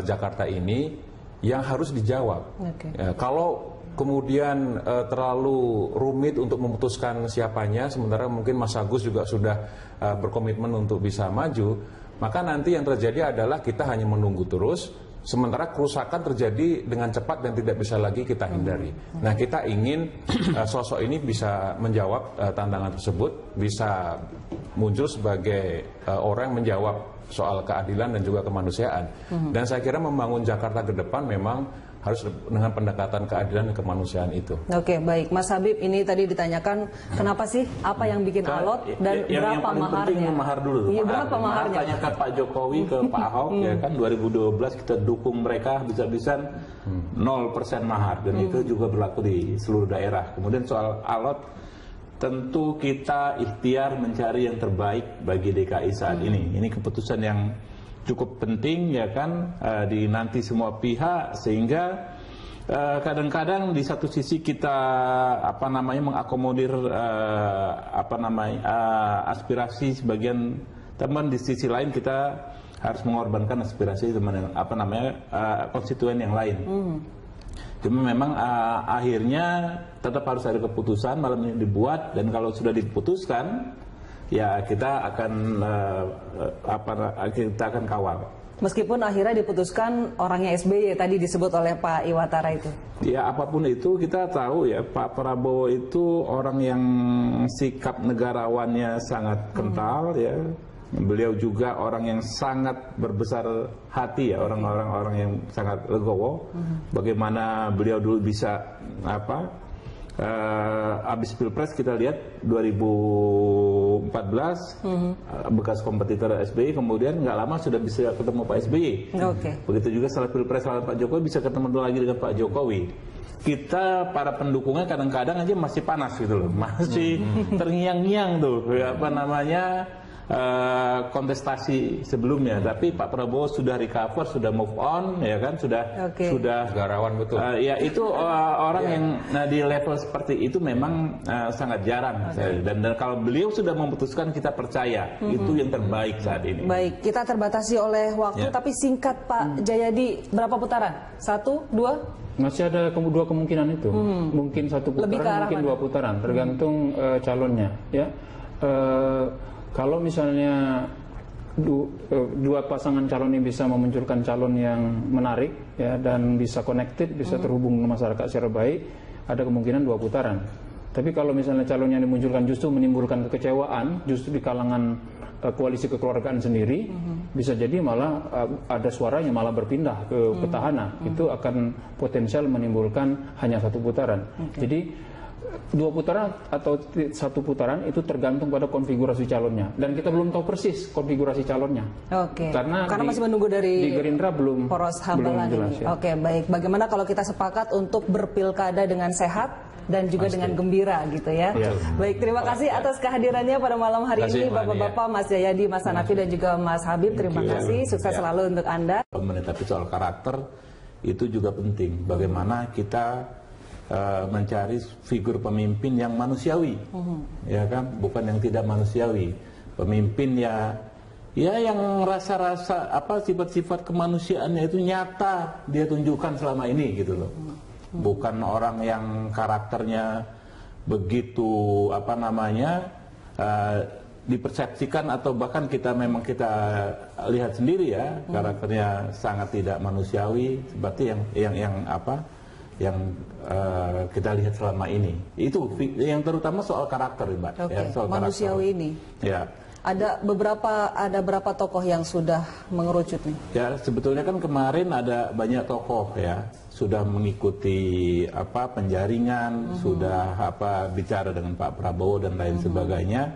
Jakarta ini yang harus dijawab. Kalau kemudian terlalu rumit untuk memutuskan siapanya, sementara mungkin Mas Agus juga sudah berkomitmen untuk bisa maju, maka nanti yang terjadi adalah kita hanya menunggu terus, sementara kerusakan terjadi dengan cepat dan tidak bisa lagi kita hindari. Nah, kita ingin sosok ini bisa menjawab tantangan tersebut, bisa muncul sebagai orang yang menjawab soal keadilan dan juga kemanusiaan. Dan saya kira membangun Jakarta ke depan memang harus dengan pendekatan keadilan dan kemanusiaan itu. Oke, baik. Mas Habib, ini tadi ditanyakan kenapa sih, apa yang bikin alot dan berapa maharnya? Mahar dulu. Iya, berapa maharnya? Tanya ke Pak Jokowi, ke Pak Ahok, ya kan 2012 kita dukung mereka bisa-bisan 0% mahar, dan itu juga berlaku di seluruh daerah. Kemudian soal alot, tentu kita ikhtiar mencari yang terbaik bagi DKI saat ini. Ini keputusan yang cukup penting ya kan, dinanti semua pihak, sehingga kadang-kadang di satu sisi kita mengakomodir aspirasi sebagian teman, di sisi lain kita harus mengorbankan aspirasi teman konstituen yang lain. Cuma memang akhirnya tetap harus ada keputusan malam ini dibuat, dan kalau sudah diputuskan ya kita akan kawal. Meskipun akhirnya diputuskan orangnya SBY tadi disebut oleh Pak Iwatara itu. Ya apapun itu kita tahu ya Pak Prabowo itu orang yang sikap negarawannya sangat kental ya. Beliau juga orang yang sangat berbesar hati ya, orang yang sangat legowo. Bagaimana beliau dulu bisa habis Pilpres kita lihat 2014 bekas kompetitor SBY, kemudian nggak lama sudah bisa ketemu Pak SBY. Begitu juga setelah Pilpres lawan Pak Jokowi bisa ketemu lagi dengan Pak Jokowi. Kita para pendukungnya kadang-kadang aja masih panas gitu loh, masih terngiang-ngiang tuh kontestasi sebelumnya, tapi Pak Prabowo sudah recover, sudah move on, ya kan, sudah negarawan betul. Ya itu orang yang di level seperti itu memang sangat jarang. Dan kalau beliau sudah memutuskan, kita percaya itu yang terbaik saat ini. Baik, kita terbatasi oleh waktu, tapi singkat Pak Jayadi, berapa putaran? 1, 2? Masih ada dua kemungkinan itu, mungkin 1 putaran, mungkin 2 putaran, tergantung calonnya, ya. Kalau misalnya dua pasangan calon ini bisa memunculkan calon yang menarik ya, dan bisa connected, bisa terhubung dengan masyarakat secara baik, ada kemungkinan 2 putaran. Tapi kalau misalnya calon yang dimunculkan justru menimbulkan kekecewaan justru di kalangan koalisi kekeluargaan sendiri, bisa jadi malah ada suaranya malah berpindah ke petahana. Itu akan potensial menimbulkan hanya 1 putaran. Jadi 2 putaran atau 1 putaran itu tergantung pada konfigurasi calonnya, dan kita belum tahu persis konfigurasi calonnya. Karena masih menunggu dari di Gerindra belum poros Hambalang ini. Ya. Baik. Bagaimana kalau kita sepakat untuk berpilkada dengan sehat dan juga dengan gembira gitu ya. Baik, terima kasih atas kehadirannya pada malam hari ini Bapak-bapak, Mas Jayadi, Mas Hanafi dan juga Mas Habib. Terima kasih. Sukses selalu untuk Anda. Tapi soal karakter itu juga penting. Bagaimana kita mencari figur pemimpin yang manusiawi, ya kan, bukan yang tidak manusiawi. Pemimpin ya yang rasa-rasa sifat-sifat kemanusiaannya itu nyata dia tunjukkan selama ini gitu loh. Bukan orang yang karakternya begitu dipersepsikan atau bahkan kita lihat sendiri ya karakternya sangat tidak manusiawi seperti yang kita lihat selama ini. Itu yang terutama soal karakter, Mbak. Soal manusiawi karakter ini. Ya. Ada berapa tokoh yang sudah mengerucut nih? Ya, sebetulnya kan kemarin ada banyak tokoh ya sudah mengikuti penjaringan, sudah bicara dengan Pak Prabowo dan lain sebagainya.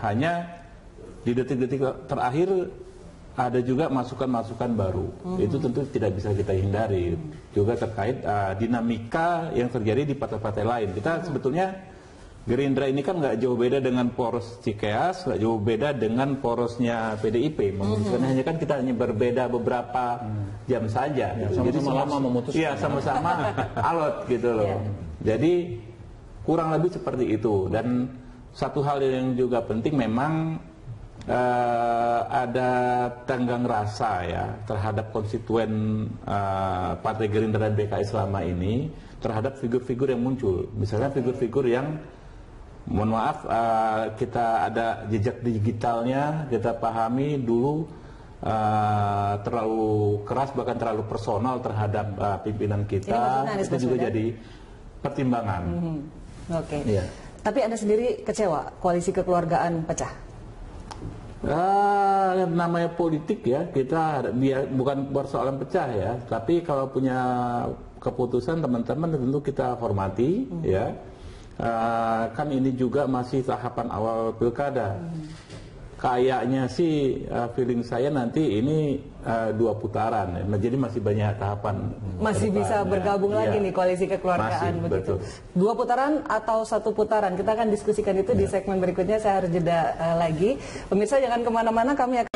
Hanya di detik-detik terakhir ada juga masukan-masukan baru. Itu tentu tidak bisa kita hindari. Juga terkait dinamika yang terjadi di partai-partai lain. Kita sebetulnya Gerindra ini kan nggak jauh beda dengan poros Cikeas, nggak jauh beda dengan porosnya PDIP. Memutuskan hanya kan kita hanya berbeda beberapa jam saja. Sama-sama lama memutuskan. Iya, sama-sama alot gitu loh. Jadi kurang lebih seperti itu. Dan satu hal yang juga penting memang ada tenggang rasa ya terhadap konstituen Partai Gerindra dan PKI selama ini terhadap figur-figur yang muncul. Misalnya figur-figur yang mohon maaf kita ada jejak digitalnya, kita pahami dulu terlalu keras bahkan terlalu personal terhadap pimpinan kita. Itu juga jadi pertimbangan. Ya. Tapi Anda sendiri kecewa koalisi kekeluargaan pecah? Namanya politik ya, kita bukan persoalan pecah ya, tapi kalau punya keputusan teman-teman tentu kita hormati ya. Kan ini juga masih tahapan awal pilkada. Kayaknya sih feeling saya nanti ini 2 putaran, jadi masih banyak tahapan. Masih bisa bergabung lagi nih koalisi kekeluargaan begitu. Betul. 2 putaran atau 1 putaran, kita akan diskusikan itu di segmen berikutnya. Saya harus jeda lagi. Pemirsa jangan kemana-mana, kami akan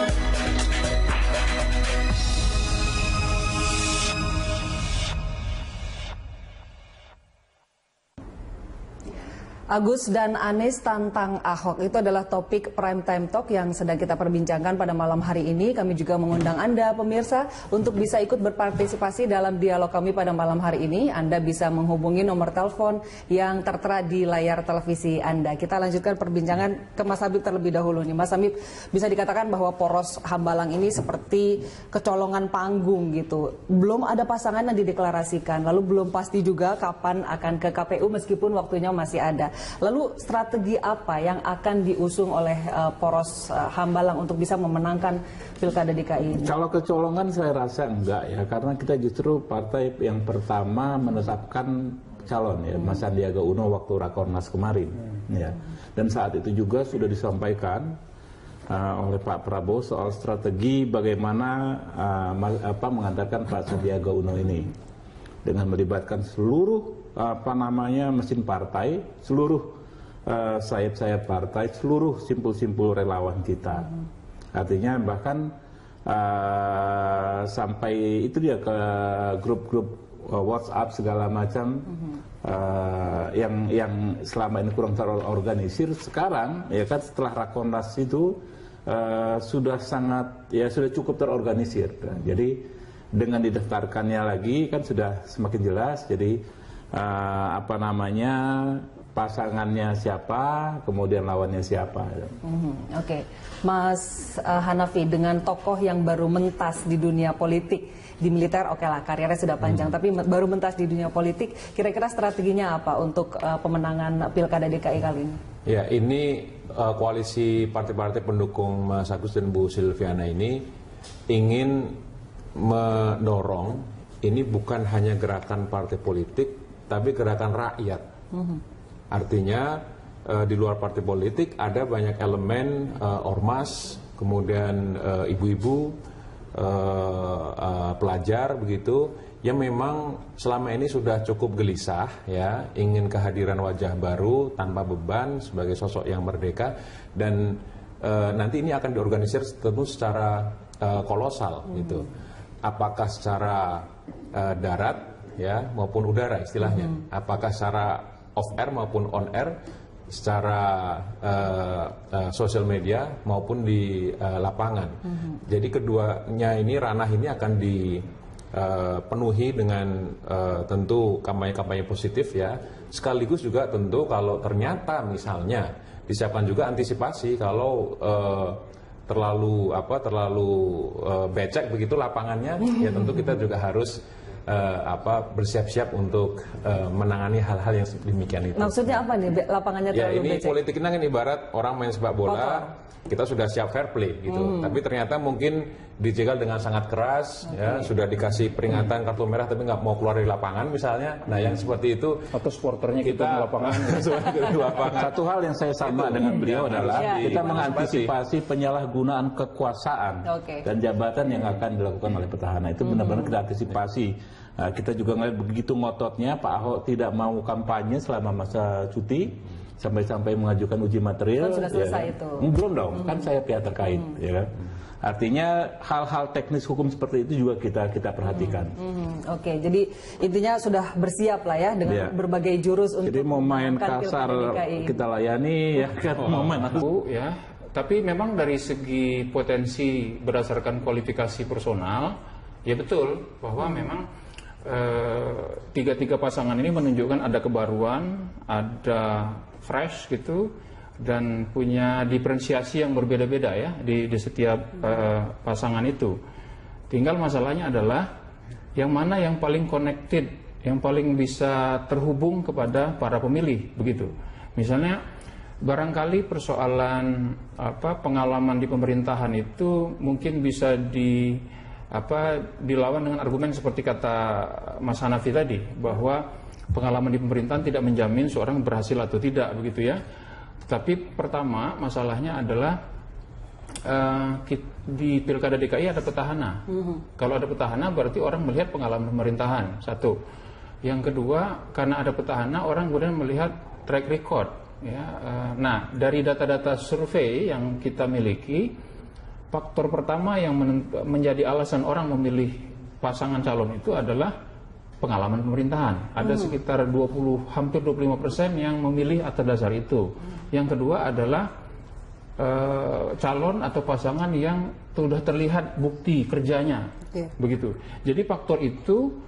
Agus dan Anies tantang Ahok, itu adalah topik Prime Time Talk yang sedang kita perbincangkan pada malam hari ini. Kami juga mengundang Anda pemirsa untuk bisa ikut berpartisipasi dalam dialog kami pada malam hari ini. Anda bisa menghubungi nomor telepon yang tertera di layar televisi Anda. Kita lanjutkan perbincangan ke Mas Habib terlebih dahulu nih. Mas Habib, bisa dikatakan bahwa poros Hambalang ini seperti kecolongan panggung gitu. Belum ada pasangan yang dideklarasikan, lalu belum pasti juga kapan akan ke KPU meskipun waktunya masih ada. Lalu strategi apa yang akan diusung oleh poros Hambalang untuk bisa memenangkan Pilkada DKI ini? Kalau kecolongan saya rasa enggak ya, karena kita justru partai yang pertama menetapkan calon ya, Mas Sandiaga Uno waktu Rakornas kemarin ya. Dan saat itu juga sudah disampaikan oleh Pak Prabowo soal strategi bagaimana mengantarkan Pak Sandiaga Uno ini dengan melibatkan seluruh mesin partai, seluruh sayap-sayap partai, seluruh simpul-simpul relawan kita. Artinya bahkan sampai itu dia ke grup-grup WhatsApp segala macam yang selama ini kurang terorganisir, sekarang ya kan setelah Rakornas itu sudah cukup terorganisir. Jadi dengan didaftarkannya lagi kan sudah semakin jelas. Jadi pasangannya siapa, kemudian lawannya siapa. Oke. Mas Hanafi, dengan tokoh yang baru mentas di dunia politik, di militer oke lah karirnya sudah panjang, tapi baru mentas di dunia politik, kira-kira strateginya apa untuk pemenangan Pilkada DKI kali ini? Ya, ini koalisi partai-partai pendukung Mas Agus dan Bu Silviana ini ingin mendorong ini bukan hanya gerakan partai politik, tapi gerakan rakyat. Artinya di luar partai politik ada banyak elemen ormas, kemudian ibu-ibu, pelajar begitu, yang memang selama ini sudah cukup gelisah ya, ingin kehadiran wajah baru tanpa beban sebagai sosok yang merdeka, dan nanti ini akan diorganisir tentu secara kolosal gitu. Apakah secara darat ya maupun udara istilahnya, apakah secara off air maupun on air, secara sosial media maupun di lapangan. Jadi keduanya ini, ranah ini akan dipenuhi dengan tentu kampanye-kampanye positif ya, sekaligus juga tentu kalau ternyata misalnya disiapkan juga antisipasi kalau terlalu becek begitu lapangannya, ya tentu kita juga harus bersiap-siap untuk menangani hal-hal yang demikian itu. Maksudnya apa nih lapangannya terlalu becek? Ya ini politik ini kan ibarat orang main sepak bola, kita sudah siap fair play gitu. Tapi ternyata mungkin dijegal dengan sangat keras, ya sudah dikasih peringatan kartu merah tapi nggak mau keluar dari lapangan misalnya. Nah yang seperti itu, atau supporternya kita di lapangan. Satu hal yang saya sama dengan beliau adalah kita mengantisipasi penyalahgunaan kekuasaan dan jabatan yang akan dilakukan oleh petahana. Itu benar-benar kita antisipasi. Kita juga ngelihat begitu ngototnya Pak Ahok tidak mau kampanye selama masa cuti, sampai-sampai mengajukan uji material. Kan sudah selesai itu. Belum dong, kan saya pihak terkait, ya kan. Artinya hal-hal teknis hukum seperti itu juga kita perhatikan. Oke, jadi intinya sudah bersiap lah ya dengan berbagai jurus untuk. Jadi mau main kasar kita layani ya kan, mau main ya. Tapi memang dari segi potensi berdasarkan kualifikasi personal, ya betul bahwa memang tiga pasangan ini menunjukkan ada kebaruan, ada fresh gitu, dan punya diferensiasi yang berbeda-beda ya di setiap pasangan itu. Tinggal masalahnya adalah yang mana yang paling connected, yang paling bisa terhubung kepada para pemilih begitu. Misalnya barangkali persoalan pengalaman di pemerintahan itu mungkin bisa dilawan dengan argumen seperti kata Mas Hanafi tadi, bahwa pengalaman di pemerintahan tidak menjamin seorang berhasil atau tidak begitu ya. Tapi pertama masalahnya adalah di Pilkada DKI ada petahana. Kalau ada petahana berarti orang melihat pengalaman pemerintahan, satu. Yang kedua, karena ada petahana orang kemudian melihat track record ya. Nah, dari data-data survei yang kita miliki, faktor pertama yang menjadi alasan orang memilih pasangan calon itu adalah pengalaman pemerintahan. Ada sekitar hampir 25% yang memilih atas dasar itu. Yang kedua adalah calon atau pasangan yang sudah terlihat bukti kerjanya, begitu. Jadi faktor itu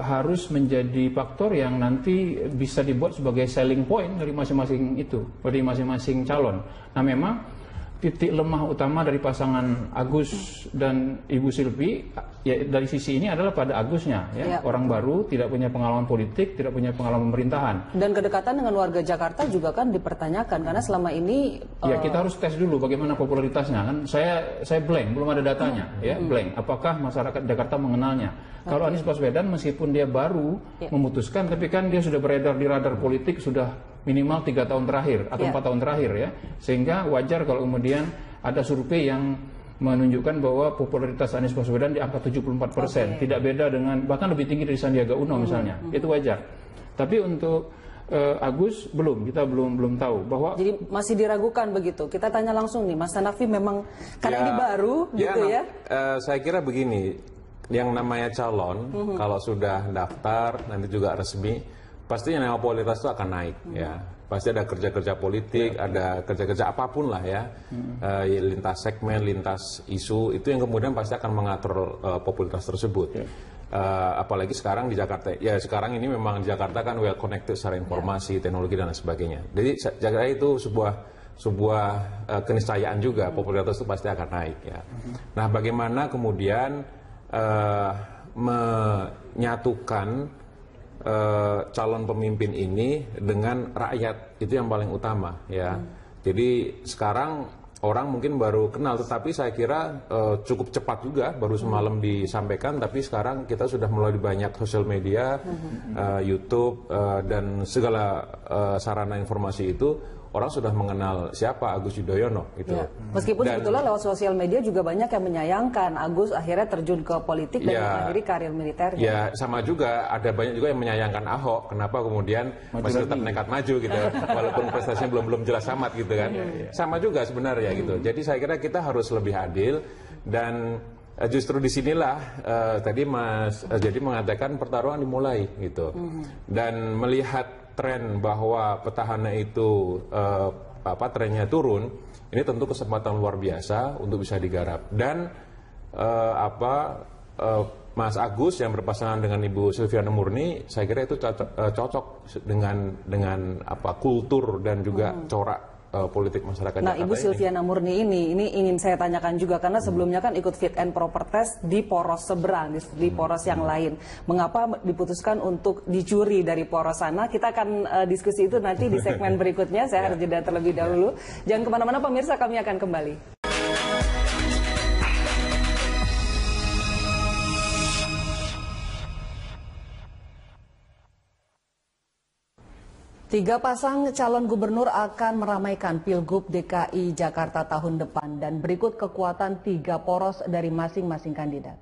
harus menjadi faktor yang nanti bisa dibuat sebagai selling point dari masing-masing itu, dari masing-masing calon. Nah, memang titik lemah utama dari pasangan Agus dan Ibu Silvi ya dari sisi ini adalah pada Agusnya, ya. Orang baru, tidak punya pengalaman politik, tidak punya pengalaman pemerintahan. Dan kedekatan dengan warga Jakarta juga kan dipertanyakan karena selama ini ya kita harus tes dulu bagaimana popularitasnya kan. Saya blank, belum ada datanya, ya blank. Apakah masyarakat Jakarta mengenalnya? Kalau Anies Baswedan meskipun dia baru memutuskan, tapi kan dia sudah beredar di radar politik sudah minimal 3 tahun terakhir atau 4 tahun terakhir, ya, sehingga wajar kalau kemudian ada survei yang menunjukkan bahwa popularitas Anies Baswedan di angka 74%, tidak beda dengan bahkan lebih tinggi dari Sandiaga Uno misalnya, itu wajar. Tapi untuk Agus kita belum tahu bahwa jadi masih diragukan begitu. Kita tanya langsung nih, Mas Hanafi, memang karena ini baru gitu ya. Saya kira begini, yang namanya calon kalau sudah daftar nanti juga resmi, pastinya nama popularitas itu akan naik, ya. Pasti ada kerja-kerja politik, ada kerja-kerja apapun lah, ya, lintas segmen, lintas isu, itu yang kemudian pasti akan mengatur popularitas tersebut. Apalagi sekarang di Jakarta, ya sekarang ini memang di Jakarta kan well connected secara informasi, teknologi dan lain sebagainya. Jadi Jakarta itu sebuah keniscayaan juga, popularitas itu pasti akan naik, ya. Nah, bagaimana kemudian menyatukan calon pemimpin ini dengan rakyat, itu yang paling utama, ya. Jadi sekarang orang mungkin baru kenal, tetapi saya kira cukup cepat juga, baru semalam disampaikan, tapi sekarang kita sudah mulai banyak sosial media, YouTube, dan segala sarana informasi itu, orang sudah mengenal siapa Agus Yudhoyono gitu. Ya. Meskipun sebetulnya lewat sosial media juga banyak yang menyayangkan Agus akhirnya terjun ke politik dan mengakhiri karir militernya. Ya, sama juga ada banyak juga yang menyayangkan Ahok, kenapa kemudian masih tetap nekat maju gitu, walaupun prestasinya belum jelas amat gitu kan. Sama juga sebenarnya gitu. Jadi saya kira kita harus lebih adil, dan justru disinilah tadi Mas jadi mengatakan pertarungan dimulai gitu. Dan melihat tren bahwa petahana itu trennya turun, ini tentu kesempatan luar biasa untuk bisa digarap. Dan Mas Agus yang berpasangan dengan Ibu Silviana Murni, saya kira itu cocok dengan kultur dan juga corak politik masyarakat Nah, Jakarta Ibu Silviana Murni ini ingin saya tanyakan juga, karena sebelumnya kan ikut fit and proper test di poros seberang, di poros yang lain. Mengapa diputuskan untuk dicuri dari poros sana? Kita akan diskusi itu nanti di segmen berikutnya. Saya harus jeda terlebih dahulu. Jangan kemana-mana pemirsa, kami akan kembali. 3 pasang calon gubernur akan meramaikan Pilgub DKI Jakarta tahun depan, dan berikut kekuatan 3 poros dari masing-masing kandidat.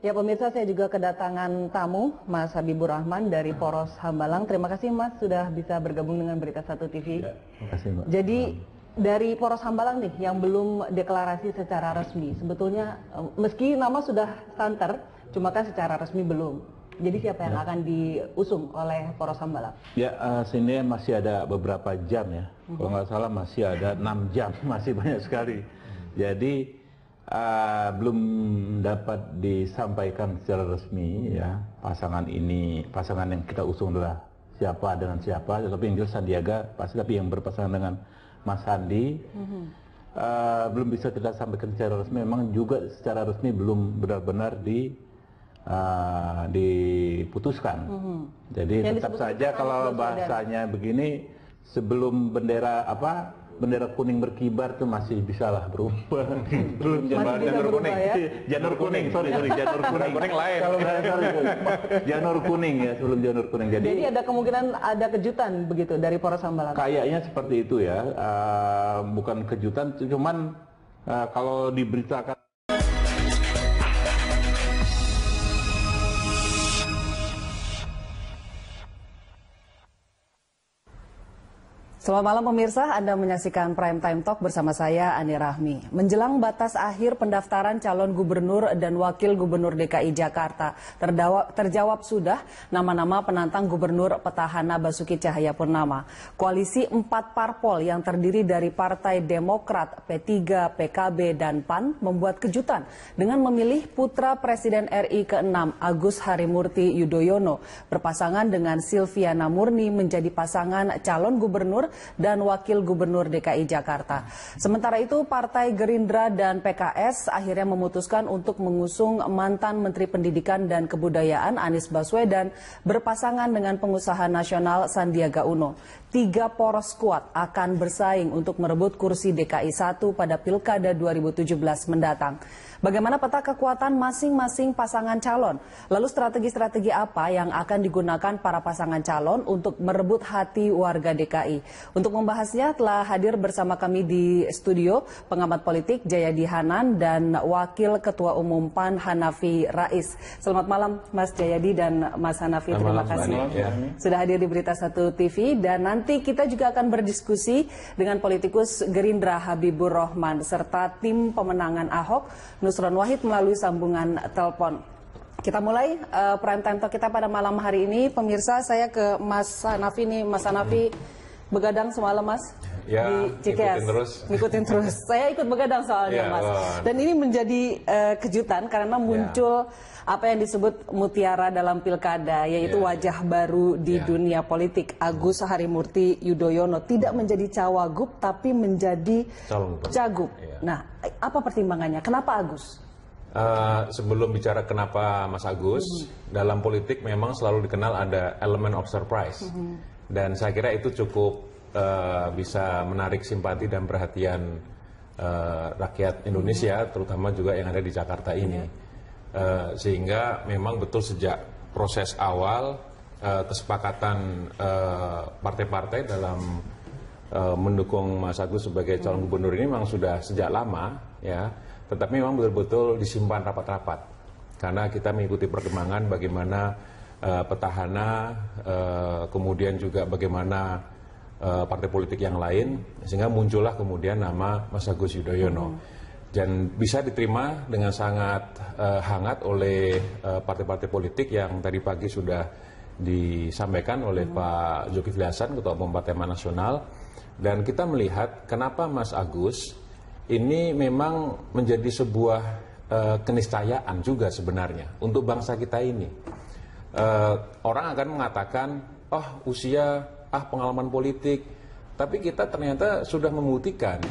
Ya pemirsa, saya juga kedatangan tamu, Mas Habibur Rahman dari Poros Hambalang. Terima kasih Mas sudah bisa bergabung dengan Berita 1 TV. Ya, terima kasih Mbak. Jadi dari Poros Hambalang nih yang belum deklarasi secara resmi, sebetulnya meski nama sudah santer, cuma kan secara resmi belum. Jadi siapa yang akan diusung oleh Poros Hambalang? Ya, sini masih ada beberapa jam ya. Kalau nggak salah masih ada 6 jam, masih banyak sekali. Jadi belum dapat disampaikan secara resmi ya pasangan yang kita usung adalah siapa dengan siapa, tetapi yang jelas Sandiaga pasti, tapi yang berpasangan dengan Mas Sandi belum bisa kita sampaikan secara resmi. Memang juga secara resmi belum benar-benar diputuskan. Jadi yang tetap saja kalau bahasanya begini, sebelum bendera bendera kuning berkibar tuh masih bisa lah berubah. Belum janur kuning. Ya? Janur kuning, sorry, janur kuning. Kuning lain. Kalau janur kuning ya, sebelum janur kuning. Jadi ada kemungkinan ada kejutan begitu dari Poros Hambalang. Kayaknya seperti itu ya, bukan kejutan, cuman kalau diberitakan. Selamat malam pemirsa, Anda menyaksikan Prime Time Talk bersama saya Ani Rahmi. Menjelang batas akhir pendaftaran calon gubernur dan wakil gubernur DKI Jakarta, terjawab sudah nama-nama penantang gubernur petahana Basuki Cahayapurnama. Koalisi 4 parpol yang terdiri dari Partai Demokrat, P3, PKB, dan PAN membuat kejutan dengan memilih putra Presiden RI ke-6 Agus Harimurti Yudhoyono berpasangan dengan Silviana Murni menjadi pasangan calon gubernur dan wakil gubernur DKI Jakarta. Sementara itu, Partai Gerindra dan PKS akhirnya memutuskan untuk mengusung mantan Menteri Pendidikan dan Kebudayaan Anies Baswedan berpasangan dengan pengusaha nasional Sandiaga Uno. 3 poros kuat akan bersaing untuk merebut kursi DKI 1 pada Pilkada 2017 mendatang. Bagaimana peta kekuatan masing-masing pasangan calon? Lalu strategi-strategi apa yang akan digunakan para pasangan calon untuk merebut hati warga DKI? Untuk membahasnya telah hadir bersama kami di studio pengamat politik Jayadi Hanan dan Wakil Ketua Umum PAN Hanafi Rais. Selamat malam Mas Jayadi dan Mas Hanafi. Terima kasih sudah hadir di Berita 1 TV, dan nanti kita juga akan berdiskusi dengan politikus Gerindra Habibur Rahman serta tim pemenangan Ahok Nusron Wahid melalui sambungan telepon. Kita mulai Prime Time Talk kita pada malam hari ini. Pemirsa, saya ke Mas Hanafi nih. Mas Hanafi begadang semalam Mas ya, di Cikeas. Ngikutin terus. Saya ikut begadang soalnya Mas. Dan ini menjadi kejutan karena muncul apa yang disebut mutiara dalam pilkada, yaitu wajah baru di dunia politik. Agus Harimurti Yudhoyono tidak menjadi cawagup tapi menjadi cagup. Nah, apa pertimbangannya? Kenapa Agus? Sebelum bicara kenapa Mas Agus, dalam politik memang selalu dikenal ada elemen of surprise. Dan saya kira itu cukup bisa menarik simpati dan perhatian rakyat Indonesia, terutama juga yang ada di Jakarta ini. Sehingga memang betul sejak proses awal kesepakatan partai-partai dalam mendukung Mas Agus sebagai calon gubernur ini memang sudah sejak lama ya, tetapi memang betul-betul disimpan rapat-rapat karena kita mengikuti perkembangan bagaimana petahana, kemudian juga bagaimana partai politik yang lain, sehingga muncullah kemudian nama Mas Agus Yudhoyono. Dan bisa diterima dengan sangat hangat oleh partai-partai politik yang tadi pagi sudah disampaikan oleh Pak Zulkifli Hasan, Ketua Umum Partai Amanat Nasional. Dan kita melihat kenapa Mas Agus ini memang menjadi sebuah keniscayaan juga sebenarnya untuk bangsa kita ini. Orang akan mengatakan, usia, pengalaman politik. Tapi kita ternyata sudah membuktikan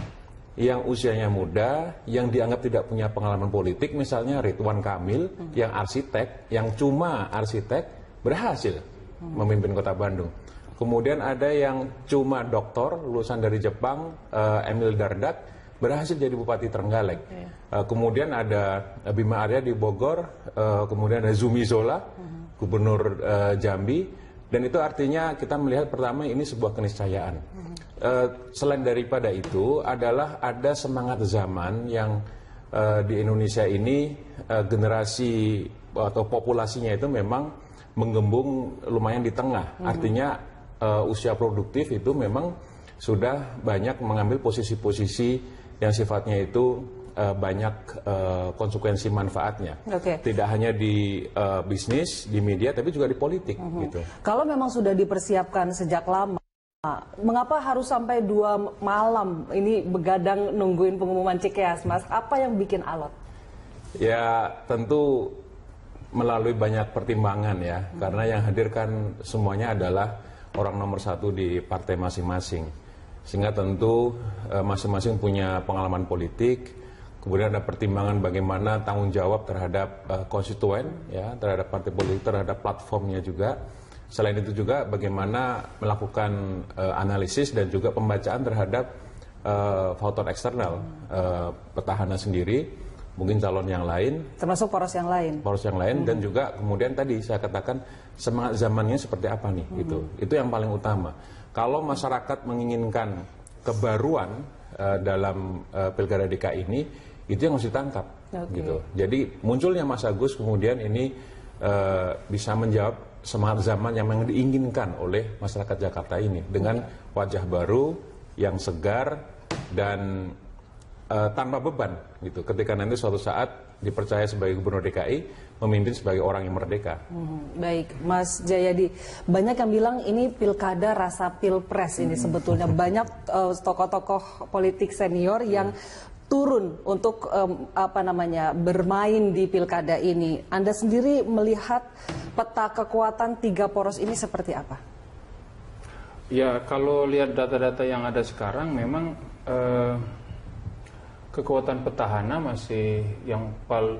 yang usianya muda, yang dianggap tidak punya pengalaman politik, misalnya Ridwan Kamil, yang arsitek, yang cuma arsitek, berhasil memimpin Kota Bandung. Kemudian ada yang cuma doktor, lulusan dari Jepang, Emil Dardak, berhasil jadi Bupati Trenggalek. Kemudian ada Bima Arya di Bogor, kemudian ada Zumi Zola, Gubernur Jambi, dan itu artinya kita melihat pertama ini sebuah keniscayaan. Selain daripada itu adalah ada semangat zaman yang di Indonesia ini generasi atau populasinya itu memang menggembung lumayan di tengah. Artinya usia produktif itu memang sudah banyak mengambil posisi-posisi yang sifatnya itu banyak konsekuensi manfaatnya. Tidak hanya di bisnis, di media, tapi juga di politik. Gitu. Kalau memang sudah dipersiapkan sejak lama, mengapa harus sampai 2 malam ini begadang nungguin pengumuman Cikeas, Mas? Apa yang bikin alot? Ya tentu melalui banyak pertimbangan ya, karena yang hadir kan semuanya adalah orang nomor 1 di partai masing-masing. Sehingga tentu masing-masing punya pengalaman politik, kemudian ada pertimbangan bagaimana tanggung jawab terhadap konstituen, ya, terhadap partai politik, terhadap platformnya juga. Selain itu juga bagaimana melakukan analisis dan juga pembacaan terhadap faktor eksternal, petahana sendiri, mungkin calon yang lain, termasuk poros yang lain, dan juga kemudian tadi saya katakan semangat zamannya seperti apa nih, itu yang paling utama. Kalau masyarakat menginginkan kebaruan dalam pilkada DKI ini, itu yang harus ditangkap, gitu. Jadi munculnya Mas Agus kemudian ini bisa menjawab semangat zaman yang memang diinginkan oleh masyarakat Jakarta ini dengan wajah baru yang segar dan tanpa beban, gitu. Ketika nanti suatu saat dipercaya sebagai gubernur DKI, memimpin sebagai orang yang merdeka. Baik, Mas Jayadi, banyak yang bilang ini pilkada rasa pilpres ini sebetulnya. Banyak tokoh-tokoh politik senior yang turun untuk bermain di pilkada ini. Anda sendiri melihat peta kekuatan 3 poros ini seperti apa? Ya, kalau lihat data-data yang ada sekarang, memang kekuatan petahana masih yang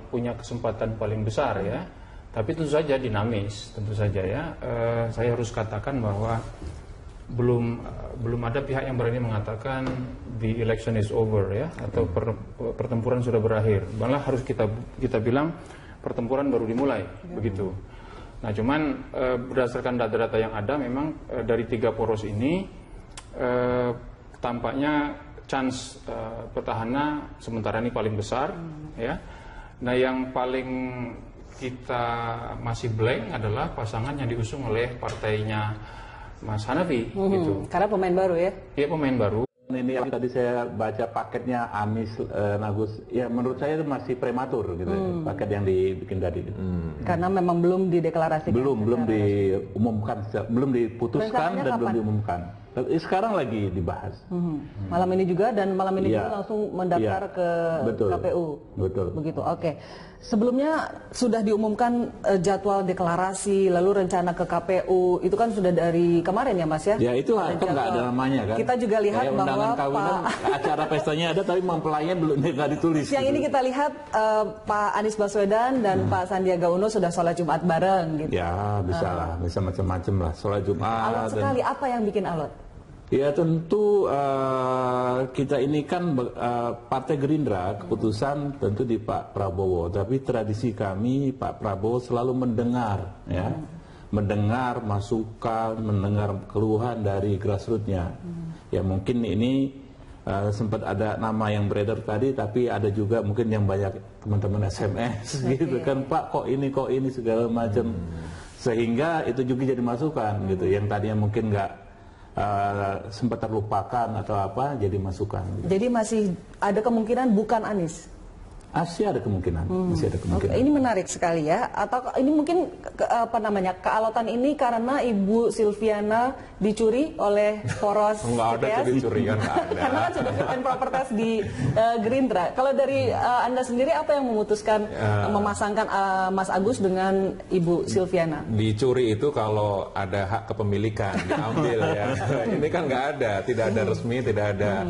punya kesempatan paling besar ya. Tapi tentu saja dinamis, tentu saja ya. Saya harus katakan bahwa belum ada pihak yang berani mengatakan the election is over ya, atau pertempuran sudah berakhir. Malah harus kita bilang pertempuran baru dimulai, begitu. Nah, cuman berdasarkan data-data yang ada, memang dari 3 poros ini tampaknya chance petahana sementara ini paling besar ya. Nah, yang paling kita masih blank adalah pasangan yang diusung oleh partainya Mas Hanafi gitu. Karena pemain baru ya? Iya, pemain baru. Ini yang tadi saya baca paketnya Anies Agus, ya menurut saya itu masih prematur gitu, paket yang dibikin tadi. Karena memang belum dideklarasikan. Belum diumumkan, belum diputuskan dan belum diumumkan. Sekarang lagi dibahas. Malam ini juga, dan malam ini juga langsung mendaftar ke KPU. Betul. Begitu. Oke. Sebelumnya sudah diumumkan jadwal deklarasi, lalu rencana ke KPU. Itu kan sudah dari kemarin ya, Mas ya? Ya, itu nggak ada namanya kan. Kita juga lihat bahwa acara pestanya ada, tapi mempelainya belum nggak ditulis. Yang ini kita lihat Pak Anies Baswedan dan Pak Sandiaga Uno sudah sholat Jumat bareng gitu. Ya, bisa lah, bisa macam-macam lah, sholat Jumat. Alot sekali, apa yang bikin alot? Ya tentu kita ini kan Partai Gerindra, keputusan tentu di Pak Prabowo, tapi tradisi kami Pak Prabowo selalu mendengar ya, mendengar masukan, mendengar keluhan dari grassroots-nya. Ya mungkin ini sempat ada nama yang beredar tadi, tapi ada juga mungkin yang banyak teman-teman SMS gitu kan, Pak kok ini segala macam, sehingga itu juga jadi masukan gitu, yang tadinya mungkin nggak sempat terlupakan atau apa, jadi masukan. Jadi masih ada kemungkinan bukan Anies? Masih ada kemungkinan, masih ada kemungkinan. Ini menarik sekali ya. Atau ini mungkin kealotan ini karena Ibu Silviana dicuri oleh poros nggak ada tuh dicuri kan? Karena kan sudah fit and proper test di Gerindra. Kalau dari Anda sendiri, apa yang memutuskan memasangkan Mas Agus dengan Ibu Silviana? Dicuri itu kalau ada hak kepemilikan diambil ya. Ini kan nggak ada, tidak ada resmi, tidak ada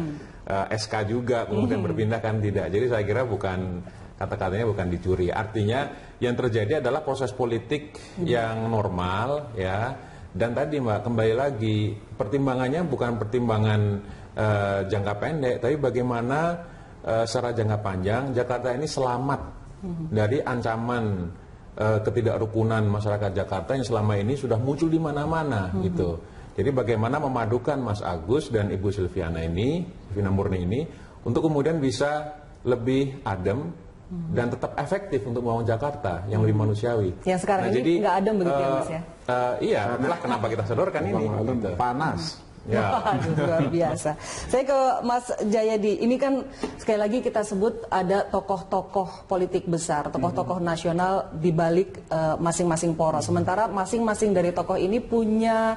SK juga, kemudian berpindah kan tidak. Jadi saya kira bukan, kata-katanya bukan dicuri. Artinya yang terjadi adalah proses politik yang normal ya. Dan tadi Mbak, kembali lagi pertimbangannya bukan pertimbangan jangka pendek, tapi bagaimana secara jangka panjang Jakarta ini selamat dari ancaman ketidakrukunan masyarakat Jakarta yang selama ini sudah muncul di mana-mana gitu. Jadi bagaimana memadukan Mas Agus dan Ibu Silviana ini, Silviana Murni ini, untuk kemudian bisa lebih adem dan tetap efektif untuk membangun Jakarta yang lebih manusiawi. Yang sekarang ini nggak adem begitu ya, Mas ya? Iya, itulah kenapa kita sodorkan ini. Gitu. Panas. Ya. Luar biasa. Saya ke Mas Jayadi. Ini kan sekali lagi kita sebut ada tokoh-tokoh politik besar, tokoh-tokoh nasional di balik masing-masing poros. Sementara masing-masing dari tokoh ini punya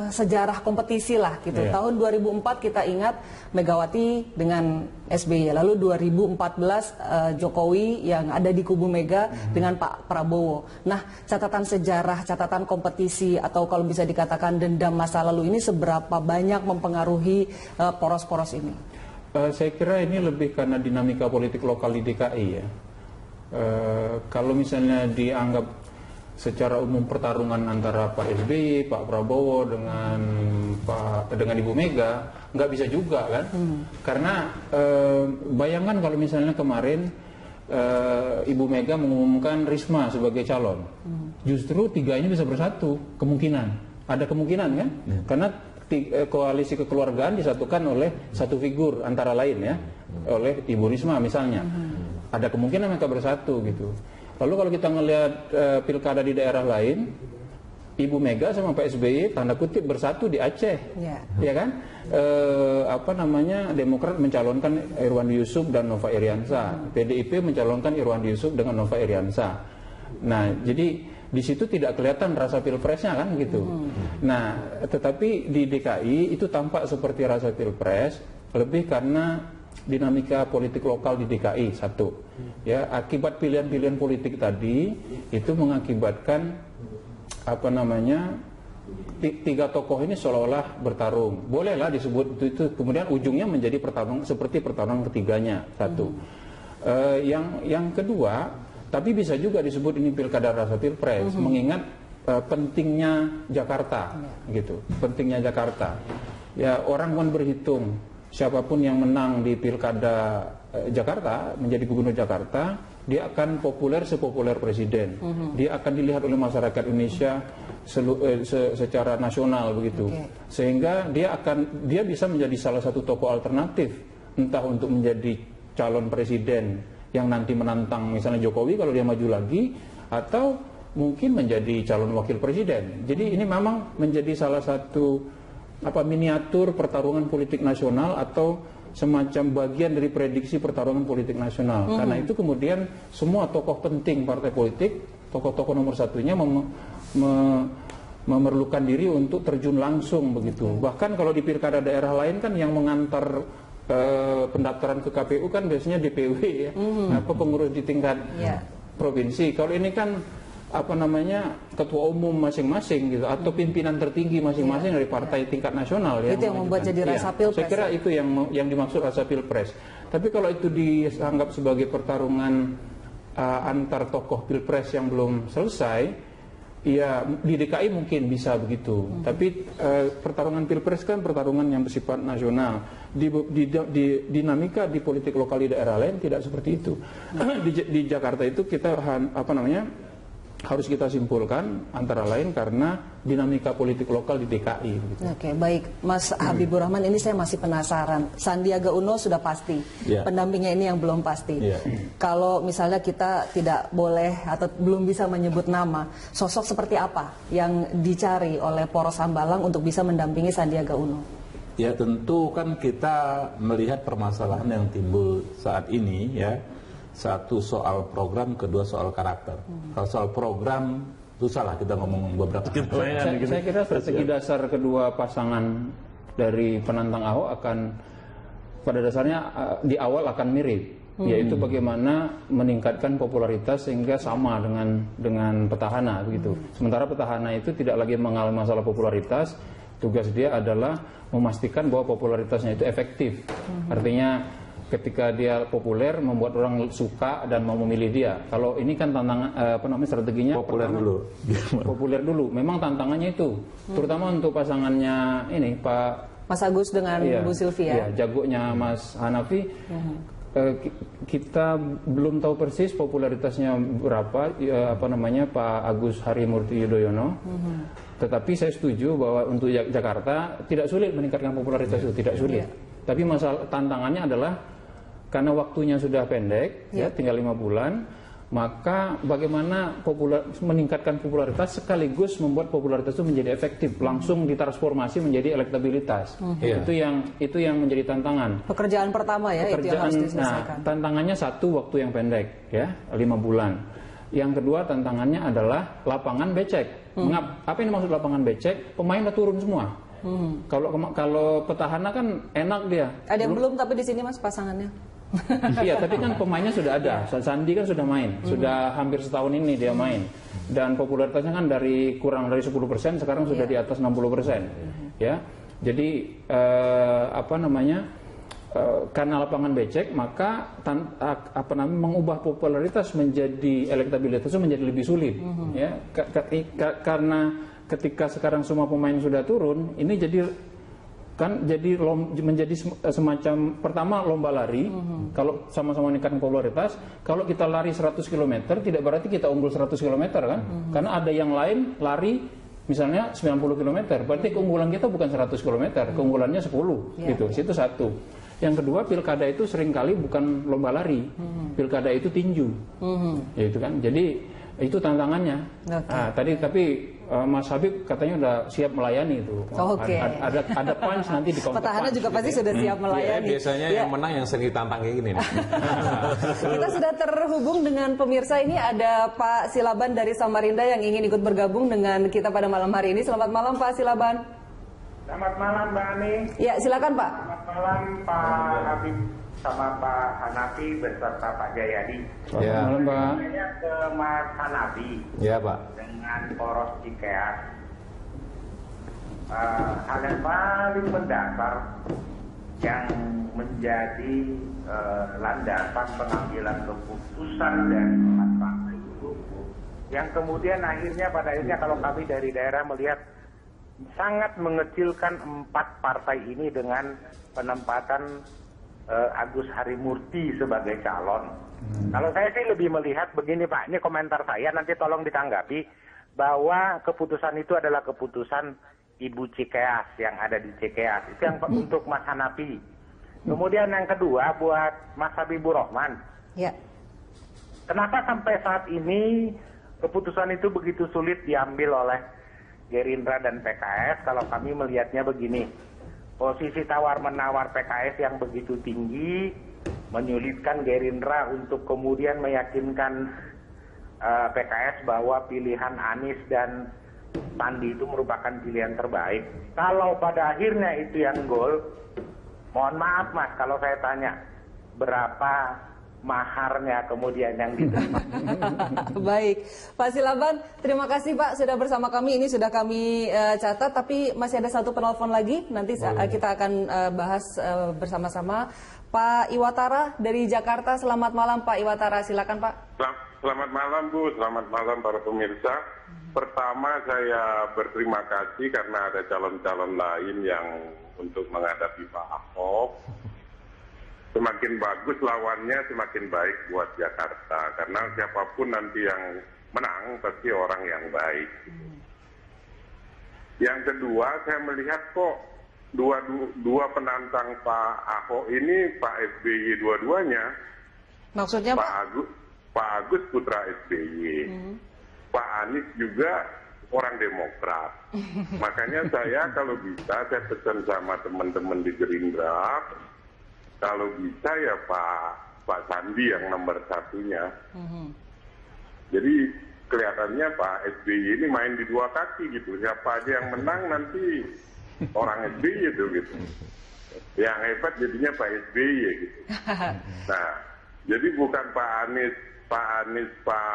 sejarah kompetisi lah gitu. Tahun 2004 kita ingat Megawati dengan SBY. Lalu 2014 Jokowi yang ada di kubu Mega dengan Pak Prabowo. Nah, catatan sejarah, catatan kompetisi atau kalau bisa dikatakan dendam masa lalu ini seberapa banyak mempengaruhi poros-poros ini? Saya kira ini lebih karena dinamika politik lokal di DKI ya. Kalau misalnya dianggap secara umum pertarungan antara Pak SBY, Pak Prabowo dengan Ibu Mega, nggak bisa juga kan? Karena bayangkan kalau misalnya kemarin Ibu Mega mengumumkan Risma sebagai calon, justru tiganya bisa bersatu, ada kemungkinan kan? Karena koalisi kekeluargaan disatukan oleh satu figur antara lain ya, oleh Ibu Risma misalnya, ada kemungkinan mereka bersatu gitu. Lalu kalau kita ngelihat pilkada di daerah lain, Ibu Mega sama Pak SBY tanda kutip bersatu di Aceh, ya kan? Demokrat mencalonkan Irwandi Yusuf dan Nova Iriansa, PDIP mencalonkan Irwandi Yusuf dengan Nova Iriansa. Nah, jadi di situ tidak kelihatan rasa pilpresnya kan gitu. Nah, tetapi di DKI itu tampak seperti rasa pilpres, lebih karena dinamika politik lokal di DKI satu. Ya, akibat pilihan-pilihan politik tadi itu mengakibatkan tiga tokoh ini seolah-olah bertarung. Bolehlah disebut itu, kemudian ujungnya menjadi pertarungan ketiganya satu. Yang kedua, tapi bisa juga disebut ini pilkada rasa pilpres, mengingat pentingnya Jakarta, gitu. Pentingnya Jakarta. Ya, orang kan berhitung siapapun yang menang di pilkada Jakarta menjadi gubernur Jakarta, dia akan populer sepopuler presiden. Dia akan dilihat oleh masyarakat Indonesia secara nasional begitu. Sehingga dia bisa menjadi salah satu tokoh alternatif, entah untuk menjadi calon presiden yang nanti menantang misalnya Jokowi kalau dia maju lagi, atau mungkin menjadi calon wakil presiden. Jadi ini memang menjadi salah satu miniatur pertarungan politik nasional atau semacam bagian dari prediksi pertarungan politik nasional. Karena itu kemudian semua tokoh penting partai politik, tokoh-tokoh nomor satunya memerlukan diri untuk terjun langsung begitu. Bahkan kalau di pilkada daerah lain kan yang mengantar pendaftaran ke KPU kan biasanya DPW ya, pengurus di tingkat provinsi. Kalau ini kan ketua umum masing-masing gitu, atau pimpinan tertinggi masing-masing dari partai tingkat nasional ya. Itu yang membuat jadi rasa pilpres. Saya kira itu yang dimaksud rasa pilpres. Tapi kalau itu dianggap sebagai pertarungan antar tokoh pilpres yang belum selesai, ya di DKI mungkin bisa begitu. Tapi pertarungan pilpres kan pertarungan yang bersifat nasional. Di dinamika di politik lokal di daerah lain tidak seperti itu. Di Jakarta itu kita harus kita simpulkan antara lain karena dinamika politik lokal di DKI. Gitu. Oke, baik, Mas Habibur Rahman, ini saya masih penasaran. Sandiaga Uno sudah pasti, pendampingnya ini yang belum pasti. Kalau misalnya kita tidak boleh atau belum bisa menyebut nama, sosok seperti apa yang dicari oleh Poros Hambalang untuk bisa mendampingi Sandiaga Uno? Ya tentu kan kita melihat permasalahan yang timbul saat ini ya. Satu soal program, kedua soal karakter. Kalau soal program, susah lah kita ngomong beberapa saya kira strategi dasar kedua pasangan dari penantang Ahok akan pada dasarnya di awal akan mirip, yaitu bagaimana meningkatkan popularitas sehingga sama dengan petahana begitu. Sementara petahana itu tidak lagi mengalami masalah popularitas, tugas dia adalah memastikan bahwa popularitasnya itu efektif. Artinya ketika dia populer membuat orang suka dan mau memilih dia. Kalau ini kan tantangan strateginya populer dulu. Memang tantangannya itu, terutama untuk pasangannya ini Mas Agus dengan Bu Sylvia. Iya, jagonya Mas Hanafi. Kita belum tahu persis popularitasnya berapa Pak Agus Harimurti Yudhoyono. Tetapi saya setuju bahwa untuk Jakarta tidak sulit meningkatkan popularitas itu, tidak sulit. Tapi masalah tantangannya adalah karena waktunya sudah pendek, ya tinggal 5 bulan, maka bagaimana meningkatkan popularitas sekaligus membuat popularitas itu menjadi efektif, langsung ditransformasi menjadi elektabilitas. Itu yang menjadi tantangan. Pekerjaan pertama ya, itu yang harus diselesaikan. Tantangannya satu, waktu yang pendek, ya 5 bulan. Yang kedua tantangannya adalah lapangan becek. Apa yang dimaksud lapangan becek? Pemain udah turun semua. Kalau petahana kan enak dia. Ada yang belum tapi di sini Mas pasangannya. Iya, tapi kan pemainnya sudah ada. Sandi kan sudah main, sudah hampir setahun ini dia main. Dan popularitasnya kan kurang dari 10%, sekarang sudah di atas 60%. Ya, jadi karena lapangan becek, maka mengubah popularitas menjadi elektabilitas itu menjadi lebih sulit. Ya, karena ketika sekarang semua pemain sudah turun, ini menjadi semacam pertama lomba lari. Kalau sama-sama meningkatkan popularitas, kalau kita lari 100 km tidak berarti kita unggul 100 km kan? Karena ada yang lain lari misalnya 90 km, berarti keunggulan kita bukan 100 km, keunggulannya 10 gitu. Itu satu. Yang kedua, pilkada itu seringkali bukan lomba lari, pilkada itu tinju, ya itu kan. Jadi itu tantangannya. Tapi Mas Habib katanya udah siap melayani itu. Ada punch nanti di counter. Petahana juga pasti sudah siap melayani. Biasanya yang menang yang sering ditantang kayak gini. Kita sudah terhubung dengan pemirsa, ini ada Pak Silaban dari Samarinda yang ingin ikut bergabung dengan kita pada malam hari ini. Selamat malam Pak Silaban. Selamat malam Mbak Ani. Ya, silakan Pak. Selamat malam Pak Habib sama Pak Hanafi beserta Pak Jayadi. Ya. Malam Pak. Saya ke Mas Hanafi. Ya Pak. Dengan poros Cikeas. Hal yang paling mendasar yang menjadi landasan pengambilan keputusan dari empat partai itu, yang kemudian pada akhirnya kalau kami dari daerah melihat sangat mengecilkan empat partai ini dengan penempatan Agus Harimurti sebagai calon. Kalau saya sih lebih melihat begini Pak, ini komentar saya, nanti tolong ditanggapi, bahwa keputusan itu adalah keputusan Ibu Cikeas yang ada di Cikeas. Itu yang untuk Mas Hanafi. Kemudian yang kedua buat Mas Habibur Rahman. Ya. Kenapa sampai saat ini keputusan itu begitu sulit diambil oleh Gerindra dan PKS? Kalau kami melihatnya begini, posisi tawar-menawar PKS yang begitu tinggi menyulitkan Gerindra untuk kemudian meyakinkan PKS bahwa pilihan Anies dan Sandi itu merupakan pilihan terbaik. Kalau pada akhirnya itu yang gol, mohon maaf Mas, kalau saya tanya berapa maharnya kemudian yang diterima. Baik, Pak Silaban, terima kasih Pak sudah bersama kami. Ini sudah kami catat, tapi masih ada satu penelpon lagi. Nanti kita akan bahas bersama-sama. Pak Iwatara dari Jakarta, selamat malam Pak Iwatara, silakan Pak. Selamat malam Bu, selamat malam para pemirsa. Pertama saya berterima kasih karena ada calon-calon lain yang untuk menghadapi Pak Ahok. Semakin bagus lawannya, semakin baik buat Jakarta. Karena siapapun nanti yang menang, pasti orang yang baik. Yang kedua, saya melihat kok dua penantang Pak Ahok ini, Pak SBY dua-duanya. Maksudnya Pak Agus putra SBY. Pak Anies juga orang Demokrat. Makanya saya kalau bisa, saya pesan sama teman-teman di Gerindra, kalau bisa ya Pak Sandi yang nomor satunya. Jadi kelihatannya Pak SBY ini main di dua kaki gitu. Siapa aja yang menang nanti orang SBY itu gitu. Yang hebat jadinya Pak SBY gitu. Nah, jadi bukan Pak Anies, Pak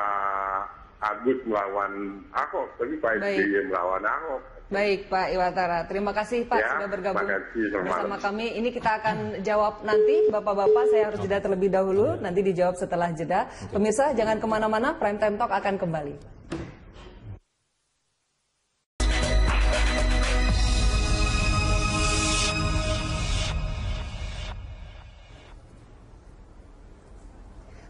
Agus melawan Ahok, tapi Pak SBY melawan Ahok. Baik Pak Iwatara, terima kasih Pak sudah bergabung bersama kami. Ini kita akan jawab nanti, Bapak-Bapak, saya harus jeda terlebih dahulu, nanti dijawab setelah jeda. Pemirsa jangan kemana-mana, Prime Time Talk akan kembali.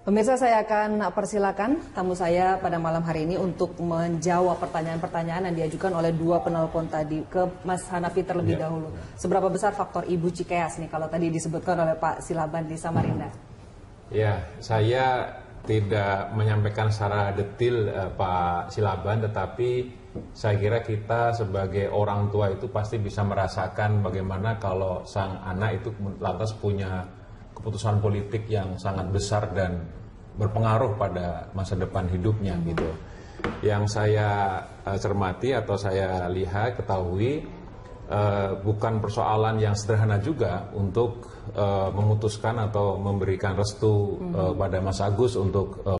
Pemirsa, saya akan persilakan tamu saya pada malam hari ini untuk menjawab pertanyaan-pertanyaan yang diajukan oleh dua penelpon tadi. Ke Mas Hanafi terlebih dahulu. Seberapa besar faktor Ibu Cikeas nih kalau tadi disebutkan oleh Pak Silaban di Samarinda? Ya, saya tidak menyampaikan secara detail Pak Silaban, tetapi saya kira kita sebagai orang tua itu pasti bisa merasakan bagaimana kalau sang anak itu lantas punya keputusan politik yang sangat besar dan berpengaruh pada masa depan hidupnya gitu. Yang saya cermati atau saya lihat, ketahui bukan persoalan yang sederhana juga untuk memutuskan atau memberikan restu pada Mas Agus untuk